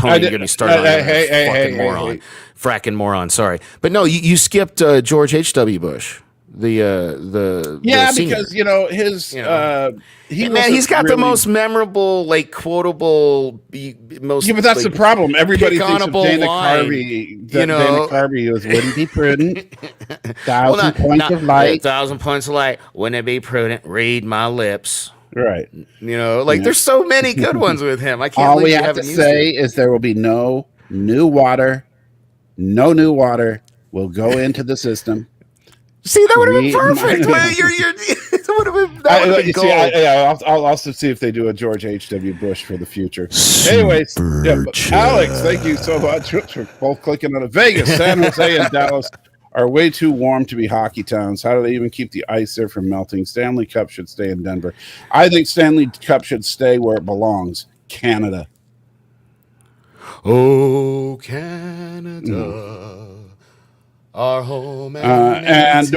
even get me started on fucking moron. Fracking moron, sorry. But no, you skipped George H.W. Bush. The senior. Because he's got the most memorable, quotable, most. Yeah, but that's the problem. Everybody thinks of Dana line, Carvey. Dana Carvey wouldn't be prudent. 1,000 points of light. 1,000 points of light. Wouldn't it be prudent? Read my lips. Right. There's so many good ones with him. I can't. All we have to say is there will be no new water. No new water will go into the system. See, that would have been perfect. That would have been gold. I'll also see if they do a George H.W. Bush for the future. Anyways, Alex, thank you so much for both clicking on it. Vegas, San Jose, and Dallas are way too warm to be hockey towns. How do they even keep the ice there from melting? Stanley Cup should stay in Denver. I think Stanley Cup should stay where it belongs, Canada. Oh, Canada. Our home and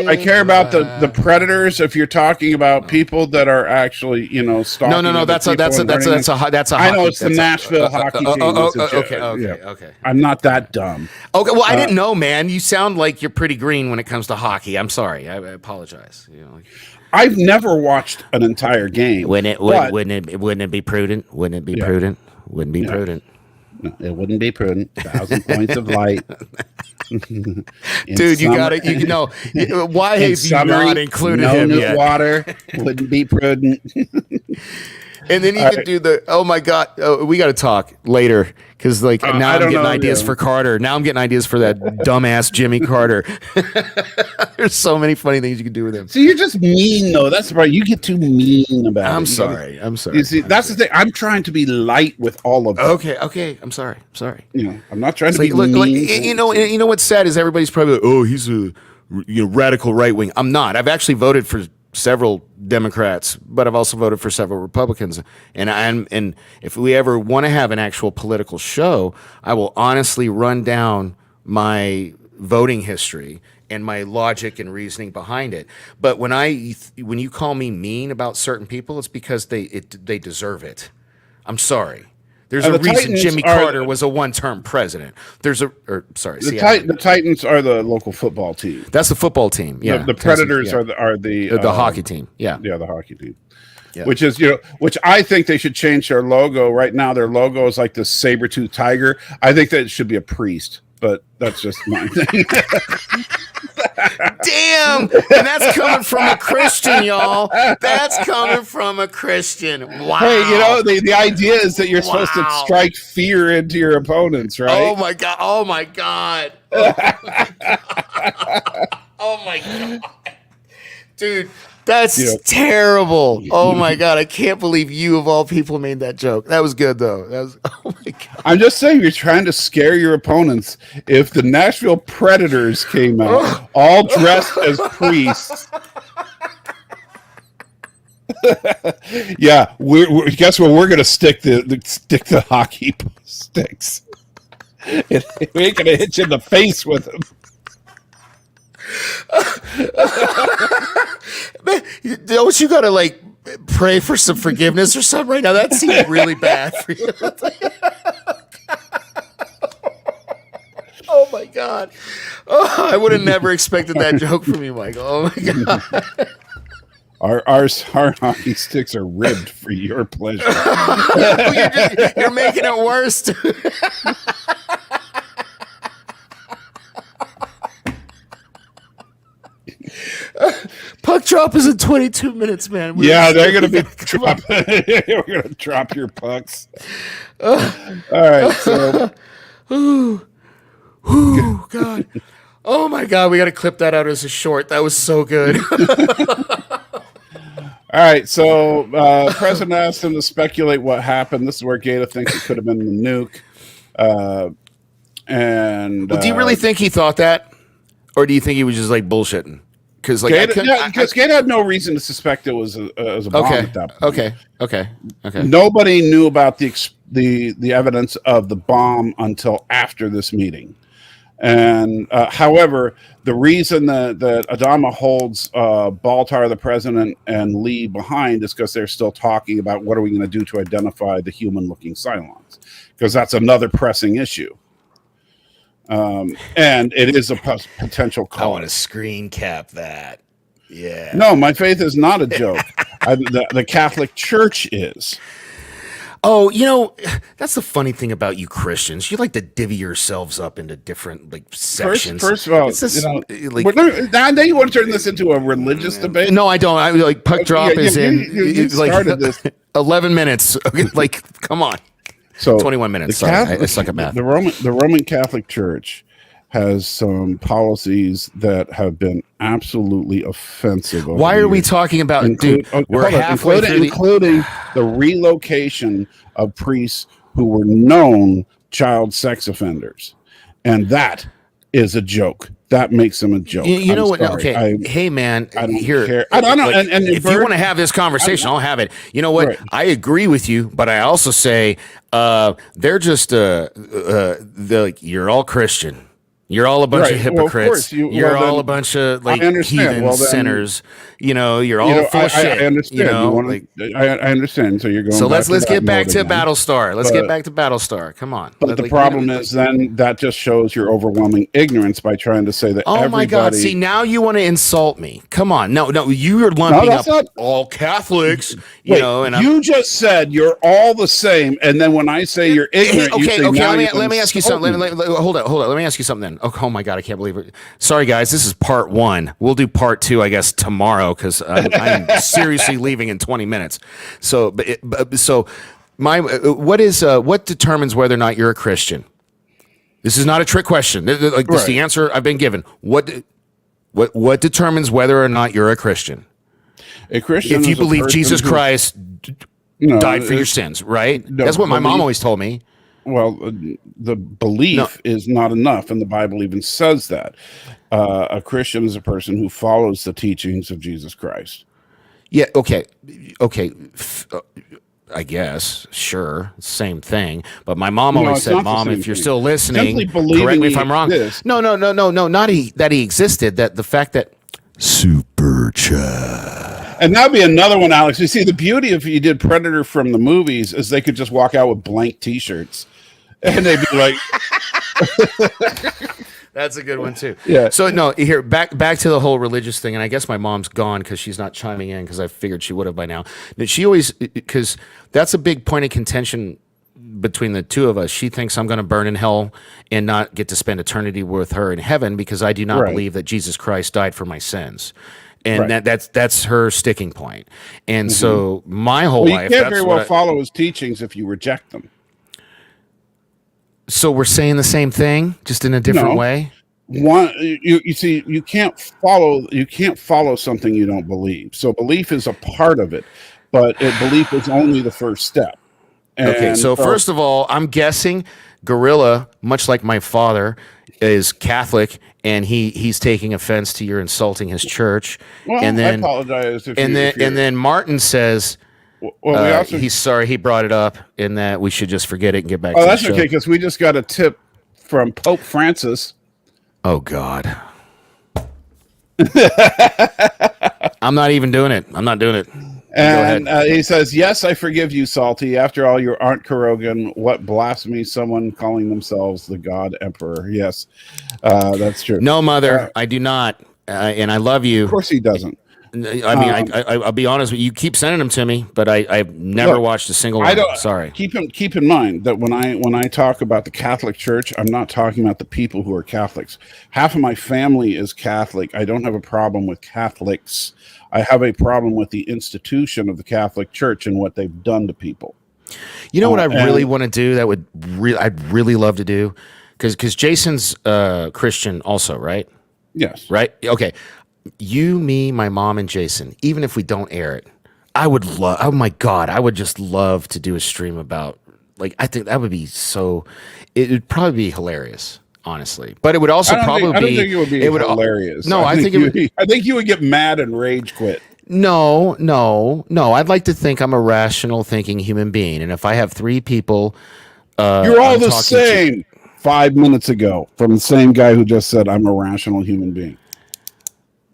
I care about the predators. If you're talking about people that are actually, stalking. No. That's a I know it's the Nashville hockey team. Okay. I'm not that dumb. Okay, well, I didn't know, man. You sound like you're pretty green when it comes to hockey. I'm sorry. I apologize. I've never watched an entire game. Wouldn't it be prudent? Wouldn't it be prudent? Wouldn't be prudent. No, it wouldn't be prudent. 1,000 points of light. Dude, you got it. Why have you not included him yet? No new water wouldn't be prudent. And then you could do oh my God, we got to talk later because now I'm getting ideas for Carter. Now I'm getting ideas for that dumbass Jimmy Carter. There's so many funny things you can do with him. See, you're just mean though. That's right. You get too mean about it. I'm sorry. You see, that's the thing. I'm trying to be light with all of it. Okay. I'm sorry. I'm not trying to be mean. You know what's sad is everybody's probably like, oh, he's a radical right wing. I'm not. I've actually voted for several Democrats, but I've also voted for several Republicans. And if we ever want to have an actual political show, I will honestly run down my voting history and my logic and reasoning behind it. But when you call me mean about certain people, it's because they deserve it. I'm sorry. There's a reason Titans Jimmy Carter was a one-term president. The Titans are the local football team. That's the football team. Yeah. The Predators are the hockey team. Yeah. Yeah, the hockey team. Yeah. Which I think they should change their logo. Right now, their logo is like the saber-toothed tiger. I think that it should be a priest, but that's just my thing. Damn! And that's coming from a Christian, y'all. That's coming from a Christian. Wow. Hey, the idea is that you're supposed to strike fear into your opponents, right? Oh my God. Oh my God. Oh my God. Dude, that's terrible. Oh my God. I can't believe you of all people made that joke. That was good though. Oh my God. I'm just saying you're trying to scare your opponents. If the Nashville Predators came out all dressed as priests. Yeah, guess what? We're gonna stick the hockey sticks. We ain't gonna hit you in the face with them. Man, don't you gotta like pray for some forgiveness or something right now? That seems really bad for you. Oh my God. Oh, I would have never expected that joke from you, Michael. Oh my God. Our hockey sticks are ribbed for your pleasure. You're making it worse. Puck drop is in 22 minutes, man. Yeah, they're going to be dropping. We're going to drop your pucks. All right. So, Ooh, God. Oh my God, we got to clip that out as a short. That was so good. all right. So, President asked him to speculate what happened. This is where Gaeta thinks it could have been the nuke. And Well, do you really think he thought that, or do you think he was just like bullshitting? Because like Gaeta had no reason to suspect it was a bomb at that point. Okay. Nobody knew about the evidence of the bomb until after this meeting. And however, the reason that Adama holds Baltar, the president, and Lee behind is because they're still talking about what are we going to do to identify the human-looking Cylons, because that's another pressing issue. And it is a potential cause. I want to screen cap that. Yeah. No, my faith is not a joke. The Catholic Church is. Oh, you know, that's the funny thing about you Christians. You like to divvy yourselves up into different like sections. First of all, it's just, now you want to turn this into a religious debate? No, I don't. I like puck drop is you like started this 11 minutes. Like, come on. So 21 minutes. Sorry, I suck at math. The Roman Catholic Church has some policies that have been absolutely offensive. Why are we talking about? We're halfway through including the relocation of priests who were known child sex offenders, and that is a joke. That makes them a joke. You know what? Sorry. Okay, hey man, I don't here. care. I don't know. Like, and if you want to have this conversation, I'll have it. You know what? Right. I agree with you, but I also say they're just they're like, you're all Christian. You're all a bunch of hypocrites. You're all a bunch of like heathen sinners. You know, you're all full of shit. I understand. You know, I understand. So you're going. So let's get back to again. Battlestar. Let's get back to Battlestar. Come on. But the problem is, then that just shows your overwhelming ignorance by trying to say that. Oh my God! See, now you want to insult me. Come on, no, you are lumping up all Catholics. You know, and you just said you're all the same, and then when I say you're ignorant, okay. Let me ask you something. Hold on. Let me ask you something. Then. Oh my God, I can't believe it. Sorry, guys. This is part 1. We'll do part 2, I guess, tomorrow because I'm seriously leaving in 20 minutes. So, what determines whether or not you're a Christian? This is not a trick question. This is the answer I've been given. What determines whether or not you're a Christian? A Christian, if you believe Jesus Christ died for your sins, right? No, that's what my mom always told me. Well, the belief is not enough, and the Bible even says that. A Christian is a person who follows the teachings of Jesus Christ. Yeah, okay. I guess, sure, same thing. But my mom always said, "Mom, if you're still listening, correct me if I'm wrong." No, not that he existed. That the fact that super chat. And that'd be another one, Alex. You see, the beauty if you did Predator from the movies is they could just walk out with blank T-shirts, and they'd be like. That's a good one too. Yeah. So no, here back to the whole religious thing, and I guess my mom's gone because she's not chiming in because I figured she would have by now. But she always, because that's a big point of contention between the two of us. She thinks I'm going to burn in hell and not get to spend eternity with her in heaven because I do not believe that Jesus Christ died for my sins. And that's her sticking point. And so my whole life, you can't very well follow his teachings if you reject them. So we're saying the same thing, just in a different way. You see, you can't follow something you don't believe. So belief is a part of it, but belief is only the first step. Okay, so first of all, I'm guessing Gorilla, much like my father, is Catholic, and he's taking offense to your insulting his church. Well, and then, I apologize. And then Martin says. Well, he's sorry he brought it up, in that we should just forget it and get back to the show. Oh, that's okay, because we just got a tip from Pope Francis. Oh, God. I'm not even doing it. I'm not doing it. And he says, "Yes, I forgive you, Salty. After all, you aren't Kurogan. What blasphemy! Someone calling themselves the God Emperor. Yes, that's true. No, Mother, I do not, and I love you. Of course, he doesn't. I mean, I'll be honest with you. You keep sending them to me, but I've never watched a single one. Sorry. Keep in mind that when I talk about the Catholic Church, I'm not talking about the people who are Catholics. Half of my family is Catholic. I don't have a problem with Catholics. I have a problem with the institution of the Catholic Church and what they've done to people. You know what I really want to do? I'd really love to do, because Jason's Christian also, right? Yes. Right. Okay. You, me, my mom, and Jason. Even if we don't air it, I would love. Oh my God, I would just love to do a stream about. Like, I think that would be so. It would probably be hilarious, honestly. But it would also I don't think it would be hilarious. No, I think I think you would get mad and rage quit. No. I'd like to think I'm a rational thinking human being, and if I have three people, you're all the same. 5 minutes ago, from the same guy who just said I'm a rational human being.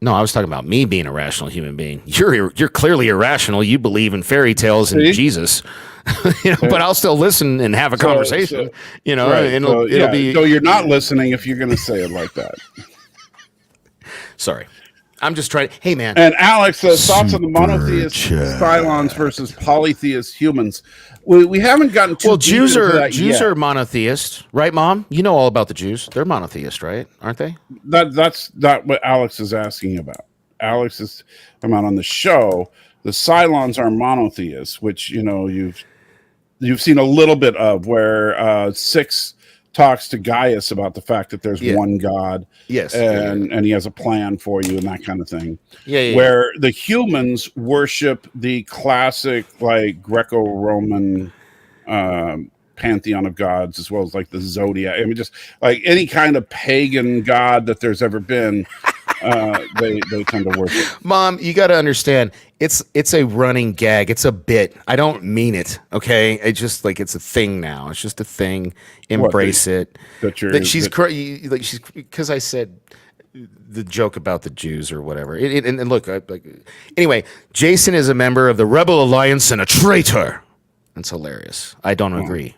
No, I was talking about me being a rational human being. You're clearly irrational. You believe in fairy tales and Jesus, but I'll still listen and have a conversation. Right. And it'll be. So you're not listening if you're going to say it like that. Sorry, I'm just trying. Hey, man. And Alex says thoughts on the monotheist Cylons versus polytheist humans. We haven't gotten too. Well, Jews yet. are monotheist, right, Mom? You know all about the Jews. They're monotheist, right? Aren't they? That's not what Alex is asking about. Alex is about on the show. The Cylons are monotheists, which you've seen a little bit of, where Six talks to Gaius about the fact that there's one God, yes, and he has a plan for you and that kind of thing. Where the humans worship the classic like Greco-Roman pantheon of gods, as well as like the zodiac. I mean, just like any kind of pagan god that there's ever been. They tend to worship. Mom, you got to understand, it's a running gag. It's a bit. I don't mean it. Okay, it's just like it's a thing now. It's just a thing. Embrace it. She's because I said the joke about the Jews or whatever. And look, anyway, Jason is a member of the Rebel Alliance and a traitor. That's hilarious. I don't agree.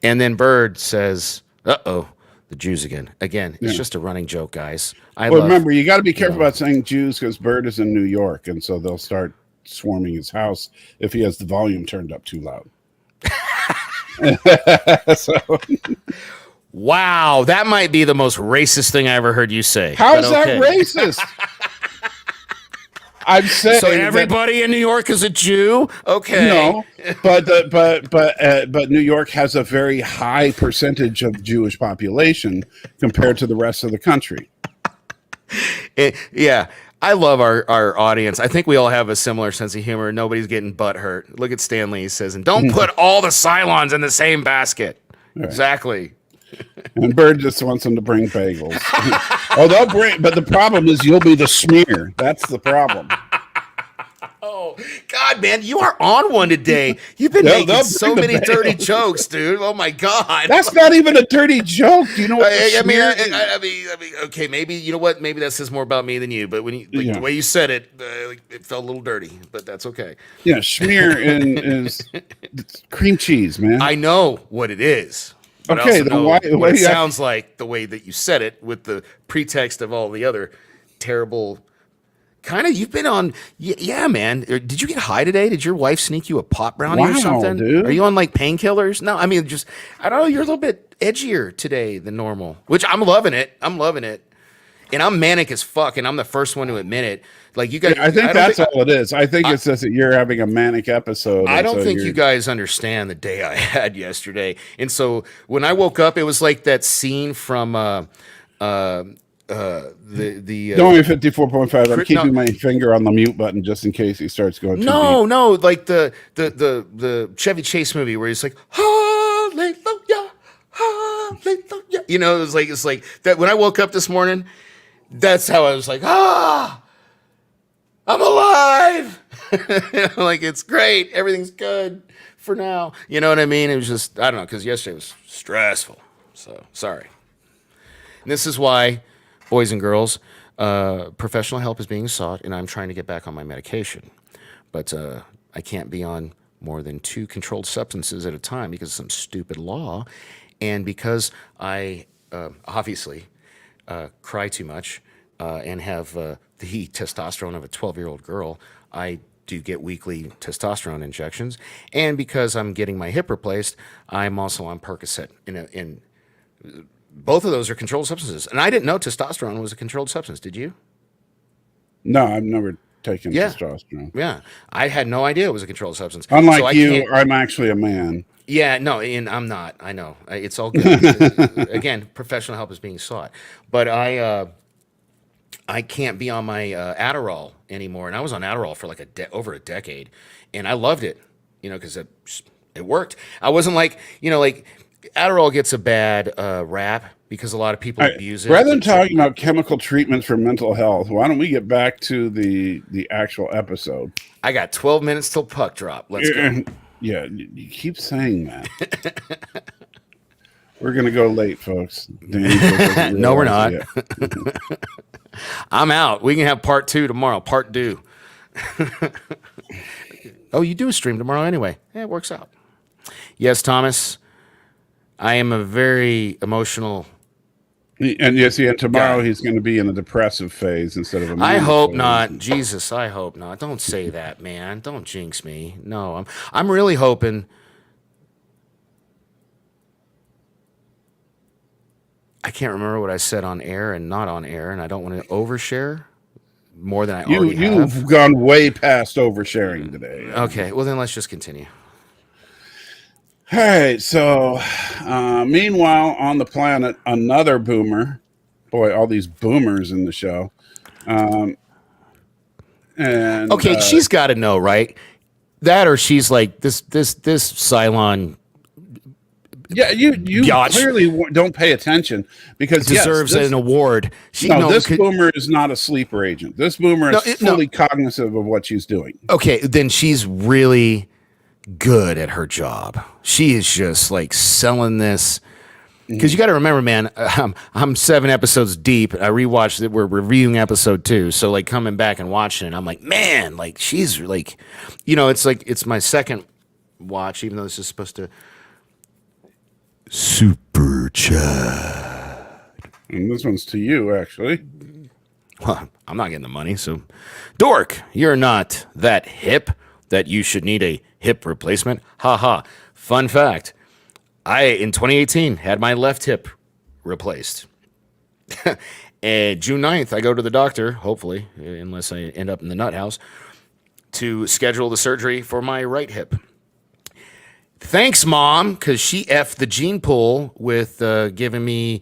And then Bird says, "Uh-oh. The Jews again. It's just a running joke, guys." Remember, you got to be careful about saying Jews because Bird is in New York, and so they'll start swarming his house if he has the volume turned up too loud. Wow, that might be the most racist thing I ever heard you say. How is that racist? I'm saying so everybody in New York is a Jew. Okay, no, but New York has a very high percentage of Jewish population compared to the rest of the country. Yeah, I love our audience. I think we all have a similar sense of humor. Nobody's getting butt hurt. Look at Stanley. He says, "And don't put all the Cylons in the same basket." Right. Exactly. And Bird just wants them to bring bagels. They'll bring, but the problem is you'll be the smear. That's the problem. Oh God, man, you are on one today. You've been making so many dirty jokes, dude. Oh my God, that's not even a dirty joke. Do you know what I mean, okay, maybe you know what? Maybe that says more about me than you. But when you the way you said it, it felt a little dirty. But that's okay. Yeah, schmear is cream cheese, man. I know what it is. But okay, then why it sounds like the way that you said it, with the pretext of all the other terrible. Kind of, you've been on, yeah, man. Did you get high today? Did your wife sneak you a pot brownie or something? Dude. Are you on like painkillers? No, I mean, just, I don't know. You're a little bit edgier today than normal, which I'm loving it. And I'm manic as fuck, and I'm the first one to admit it. Like, you guys, I think that's all it is. I think it's just that you're having a manic episode. I don't think you guys understand the day I had yesterday. And so when I woke up, it was like that scene from the Don't be 54.5. I'm keeping my finger on the mute button just in case he starts going too deep. No, like the Chevy Chase movie where he's like, hallelujah, hallelujah. You know, it's like that. When I woke up this morning, that's how I was like, I'm alive. Like, it's great. Everything's good for now. You know what I mean? It was just, I don't know, because yesterday was stressful. So sorry. And this is why, boys and girls, Professional help is being sought, and I'm trying to get back on my medication. But I can't be on more than 2 controlled substances at a time because of some stupid law. And because I obviously cry too much and have the testosterone of a 12-year-old girl, I do get weekly testosterone injections. And because I'm getting my hip replaced, I'm also on Percocet. In both of those are controlled substances. And I didn't know testosterone was a controlled substance. Did you? No, I've never taken Yeah. testosterone. Yeah. I had no idea it was a controlled substance. Unlike So I you, can't- I'm actually a man. Yeah, no, and I'm not. I know. It's all good. Again, professional help is being sought. But I can't be on my Adderall anymore. And I was on Adderall for like over a decade. And I loved it, because it worked. I wasn't like, like Adderall gets a bad rap because a lot of people abuse it. Rather than talking about chemical treatments for mental health, why don't we get back to the actual episode? I got 12 minutes till puck drop. Let's go. Yeah, you keep saying that. We're going to go late, folks. No, we're not. I'm out. We can have part 2 tomorrow. Part 2. Oh, you do a stream tomorrow anyway. Yeah, it works out. Yes, Thomas. I am a very emotional. And tomorrow he's going to be in a depressive phase instead of a. I hope not. Jesus, I hope not. Don't say that, man. Don't jinx me. No, I'm really hoping. I can't remember what I said on air and not on air, and I don't want to overshare more than I already have. You've gone way past oversharing today. Okay, well then let's just continue. All right, so meanwhile, on the planet, another boomer. Boy, all these boomers in the show. And okay, she's got to know, right? That or she's like this Cylon. Yeah, you clearly don't pay attention because deserves an award. This boomer is not a sleeper agent. This boomer is fully cognizant of what she's doing. Okay, then she's really good at her job. She is just like selling this. Because you got to remember, man, I'm 7 episodes deep. I rewatched it. We're reviewing episode 2. So like coming back and watching it, I'm like, man, like she's like, it's like, it's my second watch, even though this is supposed to super chat. And this one's to you, actually. Well, I'm not getting the money. So Dork, you're not that hip that you should need a hip replacement. Ha ha. Fun fact. I, in 2018, had my left hip replaced. And June 9th, I go to the doctor, hopefully, unless I end up in the nut house, to schedule the surgery for my right hip. Thanks, Mom, because she effed the gene pool with giving me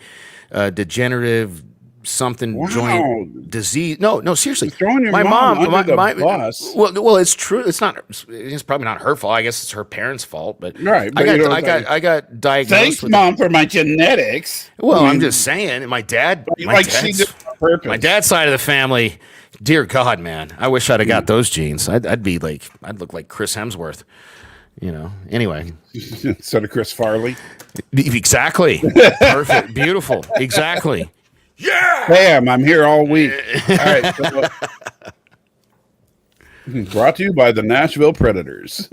degenerative joint disease. No, seriously. Throwing your my mom under the bus. Well, it's true. It's not. It's probably not her fault. I guess it's her parents' fault. But right. But I got diagnosed. Thanks, Mom, for my genetics. Well, I'm just saying. My dad's side of the family. Dear God, man, I wish I'd have got those genes. I'd look like Chris Hemsworth. Anyway. Instead of Chris Farley. Exactly. Perfect. Beautiful. Exactly. Yeah. Bam, I'm here all week. All right. So, brought to you by the Nashville Predators.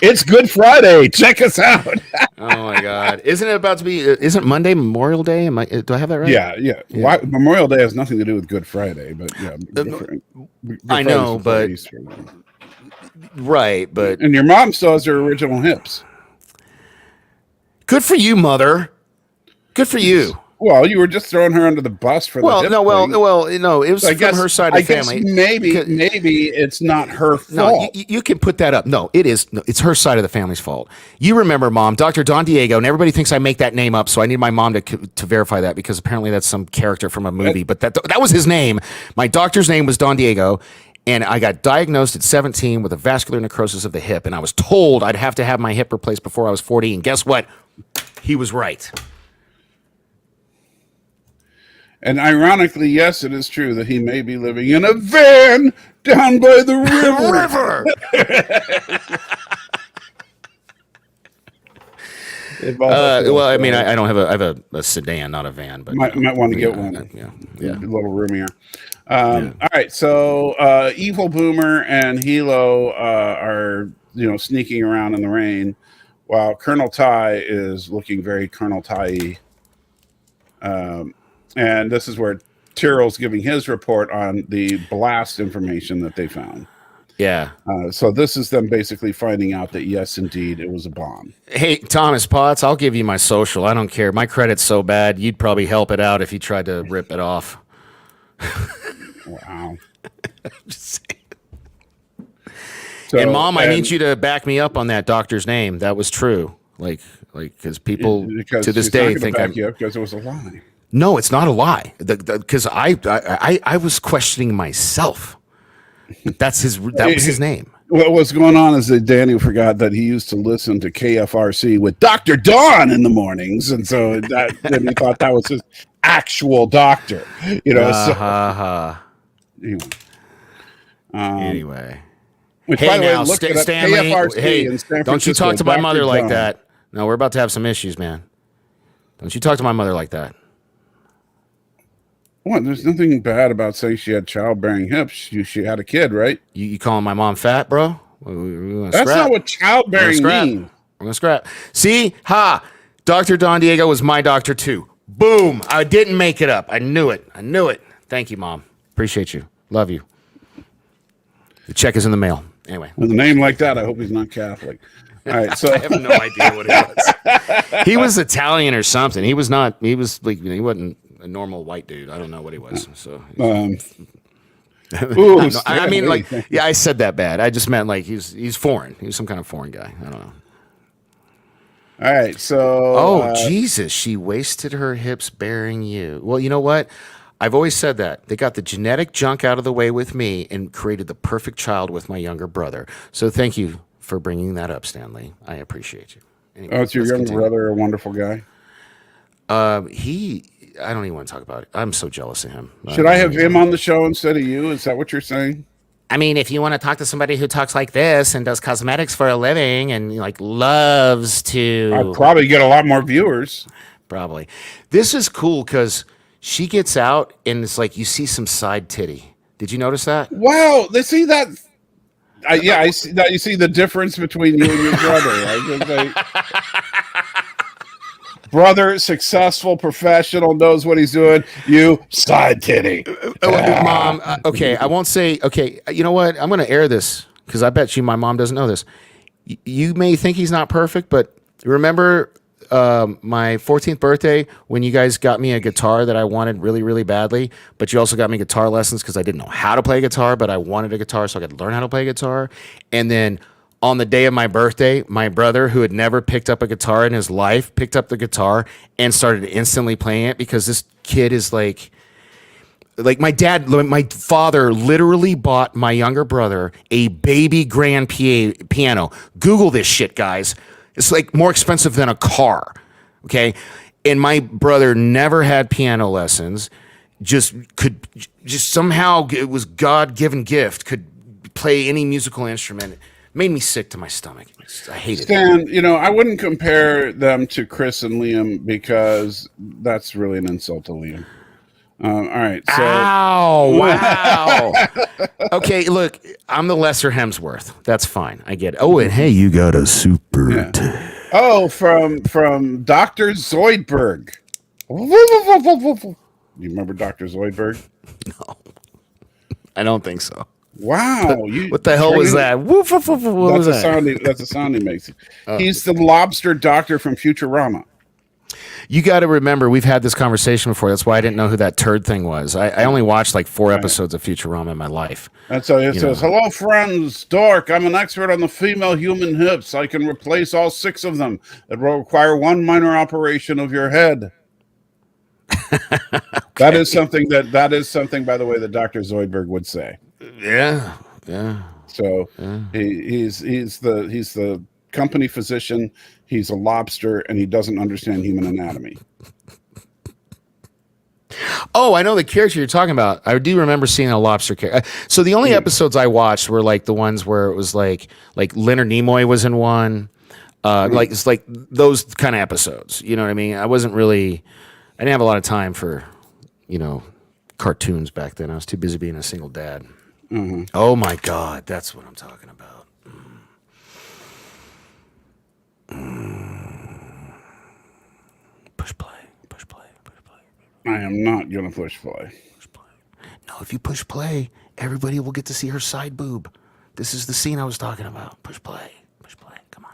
It's Good Friday. Check us out. Oh my God. Isn't it about to be, isn't Monday Memorial Day? Do I have that right? Yeah. Why, Memorial Day has nothing to do with Good Friday, but yeah. I know, but right, but and your mom still has her original hips. Good for you, mother. Good for you. Well, you were just throwing her under the bus for the hip thing. No, it was from her side of the family. Maybe it's not her fault. No, you can put that up. No, it is. No, it's her side of the family's fault. You remember, Mom, Dr. Don Diego, and everybody thinks I make that name up, so I need my mom to verify that because apparently that's some character from a movie. But that was his name. My doctor's name was Don Diego, and I got diagnosed at 17 with a vascular necrosis of the hip, and I was told I'd have to have my hip replaced before I was 40, and guess what? He was right. And ironically, yes, it is true that he may be living in a van down by the river. Well, I mean, I don't have I have a sedan, not a van, but might want to get one. Yeah, a little roomier. All right, so Evil Boomer and Hilo are sneaking around in the rain, while Colonel Ty is looking very Colonel Ty-y. And this is where Tyrrell's giving his report on the blast information that they found. Yeah. So this is them basically finding out that yes, indeed, it was a bomb. Hey, Thomas Potts, I'll give you my social. I don't care. My credit's so bad, you'd probably help it out if you tried to rip it off. Wow. Just saying. So, and Mom, I need you to back me up on that doctor's name. That was true. Like, because people to this day think I'm because it was a lie. No, it's not a lie. Because I was questioning myself. That was his name. What was going on is that Danny forgot that he used to listen to KFRC with Dr. Dawn in the mornings, and so then he thought that was his actual doctor. Anyway. Which, Hey, by the way, now, look at Stanley, KFRC hey, in San don't you Francisco, talk to my Dr. mother like Dawn. that. No, we're about to have some issues, man. Don't you talk to my mother like that. What? There's nothing bad about saying she had childbearing hips. She had a kid, right? You calling my mom fat, bro? That's not what childbearing means. We're gonna scrap. See? Ha! Dr. Don Diego was my doctor too. Boom! I didn't make it up. I knew it. Thank you, Mom. Appreciate you. Love you. The check is in the mail. Anyway. With a name like that, I hope he's not Catholic. All right, so I have no idea what it was. He was Italian or something. He was not. He was like he wasn't a normal white dude. I don't know what he was. So. Ooh, I mean, like, yeah, I said that bad. I just meant like he's foreign. He was some kind of foreign guy. I don't know. All right, so. Oh, Jesus, she wasted her hips bearing you. Well, you know what? I've always said that. They got the genetic junk out of the way with me and created the perfect child with my younger brother. So thank you for bringing that up, Stanley. I appreciate you. Anyway, it's your younger brother, a wonderful guy? I don't even want to talk about it. I'm so jealous of him. Should I have him on the show instead of you? Is that what you're saying? I mean, if you want to talk to somebody who talks like this and does cosmetics for a living and like loves to, I'd probably get a lot more viewers. Probably. This is cool because she gets out and it's like you see some side titty. Did you notice that? Wow, they see that. I see that. You see the difference between you and your brother. Brother, successful professional, knows what he's doing. You, side titty. Mom, okay, I won't say, okay, you know what? I'm going to air this because I bet you my mom doesn't know this. You may think he's not perfect, but remember my 14th birthday when you guys got me a guitar that I wanted really, really badly, but you also got me guitar lessons because I didn't know how to play guitar, but I wanted a guitar so I could learn how to play guitar. And then on the day of my birthday, my brother, who had never picked up a guitar in his life, picked up the guitar and started instantly playing it because this kid is like my father literally bought my younger brother a baby grand piano. Google this shit, guys. It's like more expensive than a car. Okay. And my brother never had piano lessons, just somehow it was God-given gift, could play any musical instrument. Made me sick to my stomach. I hated it. Stan, I wouldn't compare them to Chris and Liam because that's really an insult to Liam. All right. So. Ow! Wow. Okay, look, I'm the lesser Hemsworth. That's fine. I get it. Oh, and hey, you got a super. Oh, from Dr. Zoidberg. You remember Dr. Zoidberg? No, I don't think so. Wow! What the hell was that? What was that? That's a sound he makes. He's the lobster doctor from Futurama. You got to remember, we've had this conversation before. That's why I didn't know who that turd thing was. I only watched like 4 episodes of Futurama in my life. And so it says, "Hello, friends. Dork. I'm an expert on the female human hips. I can replace all 6 of them. It will require one minor operation of your head." Okay. That is something, by the way, that Dr. Zoidberg would say. Yeah. So he's the company physician. He's a lobster, and he doesn't understand human anatomy. Oh, I know the character you're talking about. I do remember seeing a lobster character. So the only episodes I watched were like the ones where it was like Leonard Nimoy was in one. Like it's like those kind of episodes. You know what I mean? I didn't have a lot of time for, cartoons back then. I was too busy being a single dad. Mm-hmm. Oh my God, that's what I'm talking about. Push play. I am not going to push play. No, if you push play, everybody will get to see her side boob. This is the scene I was talking about. Push play. Come on,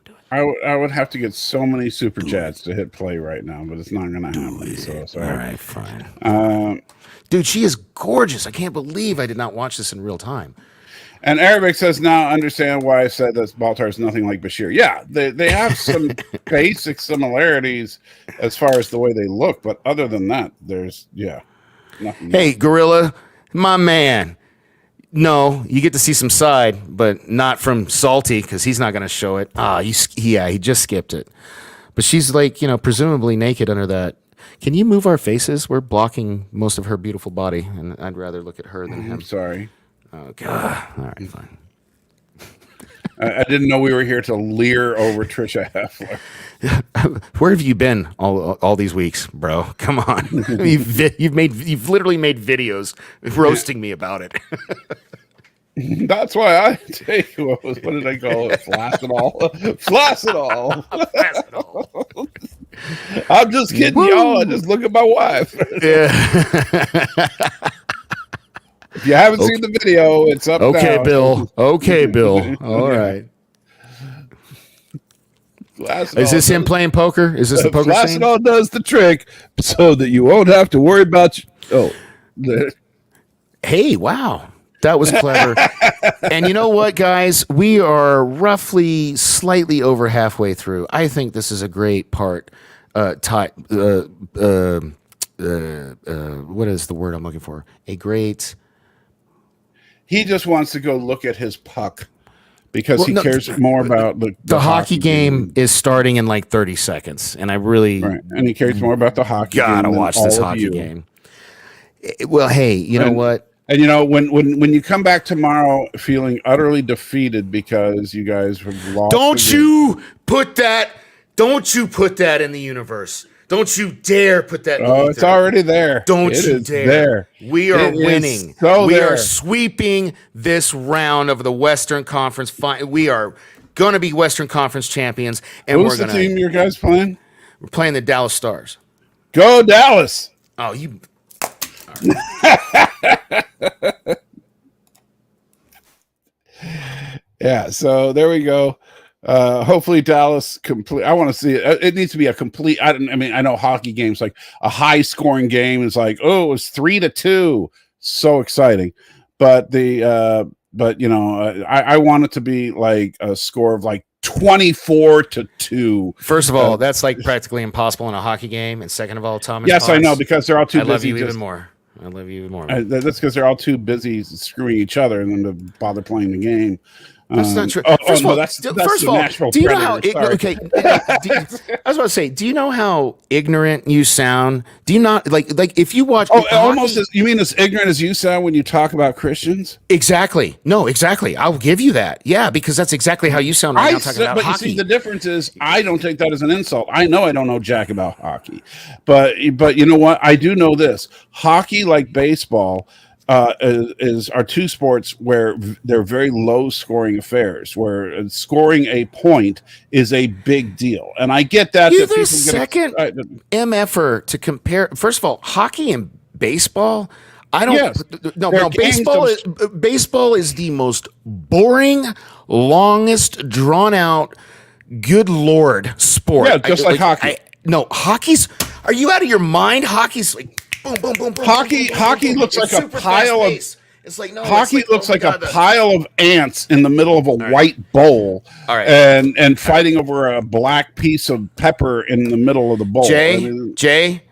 do it. I would have to get so many super chats to hit play right now, but it's not going to happen. So sorry. All right, fine. Dude, she is gorgeous. I can't believe I did not watch this in real time. And Arabic says, now I understand why I said that Baltar is nothing like Bashir. Yeah, they have some basic similarities as far as the way they look, but other than that, there's nothing. Hey, Gorilla, my man. No, you get to see some side, but not from Salty because he's not going to show it. He just skipped it. But she's like, presumably naked under that. Can you move our faces? We're blocking most of her beautiful body, and I'd rather look at her than him. I'm sorry. Okay. All right, fine. I didn't know we were here to leer over Trisha Heffler. Where have you been all these weeks, bro? Come on. You've literally made videos roasting me about it. That's why I take what did I call it? Flaccidol. Flaccidol. I'm just kidding, y'all. I just look at my wife. Yeah. If you haven't seen the video, it's up now. Okay, Bill. All right. Is this him playing poker? Is this the poker scene? Flaccidol does the trick so that you won't have to worry about Hey, wow. That was clever. And you know what, guys? We are roughly slightly over halfway through. I think this is a great part. What is the word I'm looking for? A great... He just wants to go look at his puck because he cares more about the hockey game is starting in like 30 seconds, and I really and he cares more about the hockey game. Gotta watch this hockey game. Well, hey, you know what? And when you come back tomorrow feeling utterly defeated because you guys have lost, Don't you put that in the universe. Don't you dare put that in the it's already there. Don't you dare. There. We are winning. We are sweeping this round of the Western Conference. We are going to be Western Conference champions. And Who's the team you guys playing? We're playing the Dallas Stars. Go Dallas. Oh, you... Yeah, so there we go. Hopefully Dallas complete. I want to see it. It needs to be a complete. I know hockey games like a high scoring game is like, oh, it was 3-2, so exciting. But I want it to be like a score of like 24-2. First of all, that's like practically impossible in a hockey game, and second of all, Thomas. Yes, I know, because they're all too busy. I love you even more. That's because they're all too busy screwing each other and then to bother playing the game. That's not true. First of all, do you know how? Okay, I was about to say, do you know how ignorant you sound? Do you not like if you watch? Almost you mean as ignorant as you sound when you talk about Christians? Exactly. No, exactly. I'll give you that. Yeah, because that's exactly how you sound right now talking about hockey. You see, the difference is I don't take that as an insult. I know I don't know jack about hockey, but you know what? I do know this: hockey, like baseball, are two sports where they're very low scoring affairs, where scoring a point is a big deal. And I get that. You're the second MFer to compare. First of all, hockey and baseball. I don't. Yes. No. Baseball is the most boring, longest, drawn out. Good Lord, sport. Yeah, just like hockey. Hockey's. Are you out of your mind? Hockey's like. Boom, boom, boom, boom. Hockey looks like a pile of. It's like no. Hockey looks like a pile of ants in the middle of a white bowl, and fighting over a black piece of pepper in the middle of the bowl. Jay,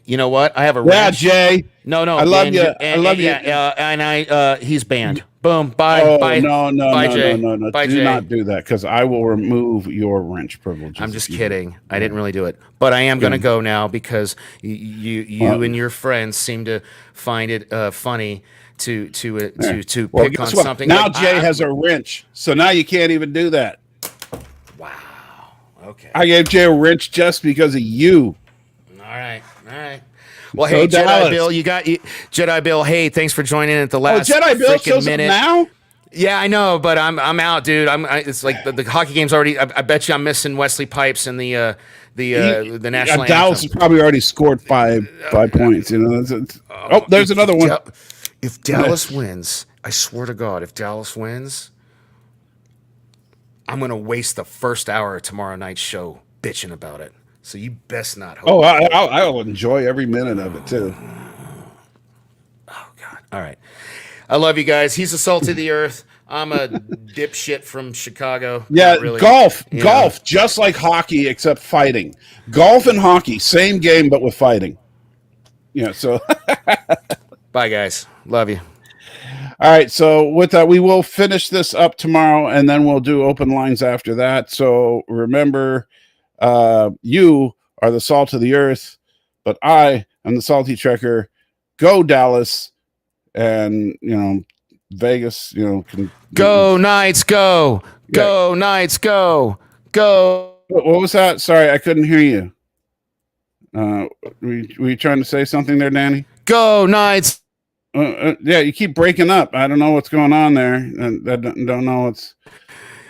you know what? I have a wrench. Jay. No, I love you. I love you. And he's banned. Boom. Bye. Bye. No. Jay. Bye, do not do that, because I will remove your wrench privileges. I'm just kidding. I didn't really do it, but I am going to go now because you and your friends seem to find it funny to pick on something. Now Jay has a wrench, so now you can't even do that. Wow. Okay. I gave Jay a wrench just because of you. All right. Well, So hey, Dallas. Jedi Bill, Jedi Bill. Hey, thanks for joining at the last. Jedi Bill frickin' shows minute. up now. Yeah, I know, but I'm out, dude. It's like the hockey game's already. I bet you I'm missing Wesley Pipes and the national Dallas anthem. has probably already scored five points. You know. There's another one. If Dallas wins, I swear to God, if Dallas wins, I'm gonna waste the first hour of tomorrow night's show bitching about it. So you best not hope. Oh, I'll enjoy every minute of it too. Oh God! All right, I love you guys. He's a salt of the earth. I'm a dipshit from Chicago. Yeah, Not really, golf, you know. just like hockey except fighting. Golf and hockey, same game but with fighting. Yeah. So. Bye, guys. Love you. All right, so with that, we will finish this up tomorrow, and then we'll do open lines after that. So remember, you are the salt of the earth, but I am the salty trekker. Go Dallas, and Vegas. Go Knights, go! Yeah. Go Knights, go! Go! What was that? Sorry, I couldn't hear you. Were you trying to say something there, Danny? Go Knights! Yeah, you keep breaking up. I don't know what's going on there. And I don't know what's.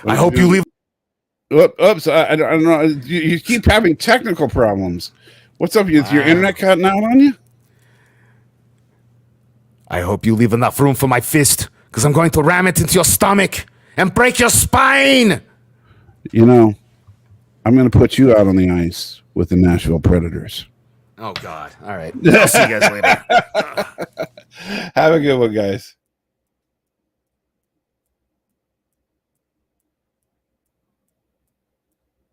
I hope you leave. Oops! I don't know. You keep having technical problems. What's up? Is your internet cutting out on you? I hope you leave enough room for my fist, because I'm going to ram it into your stomach and break your spine. I'm going to put you out on the ice with the Nashville Predators. Oh God! All right. I'll see you guys later. Have a good one, guys.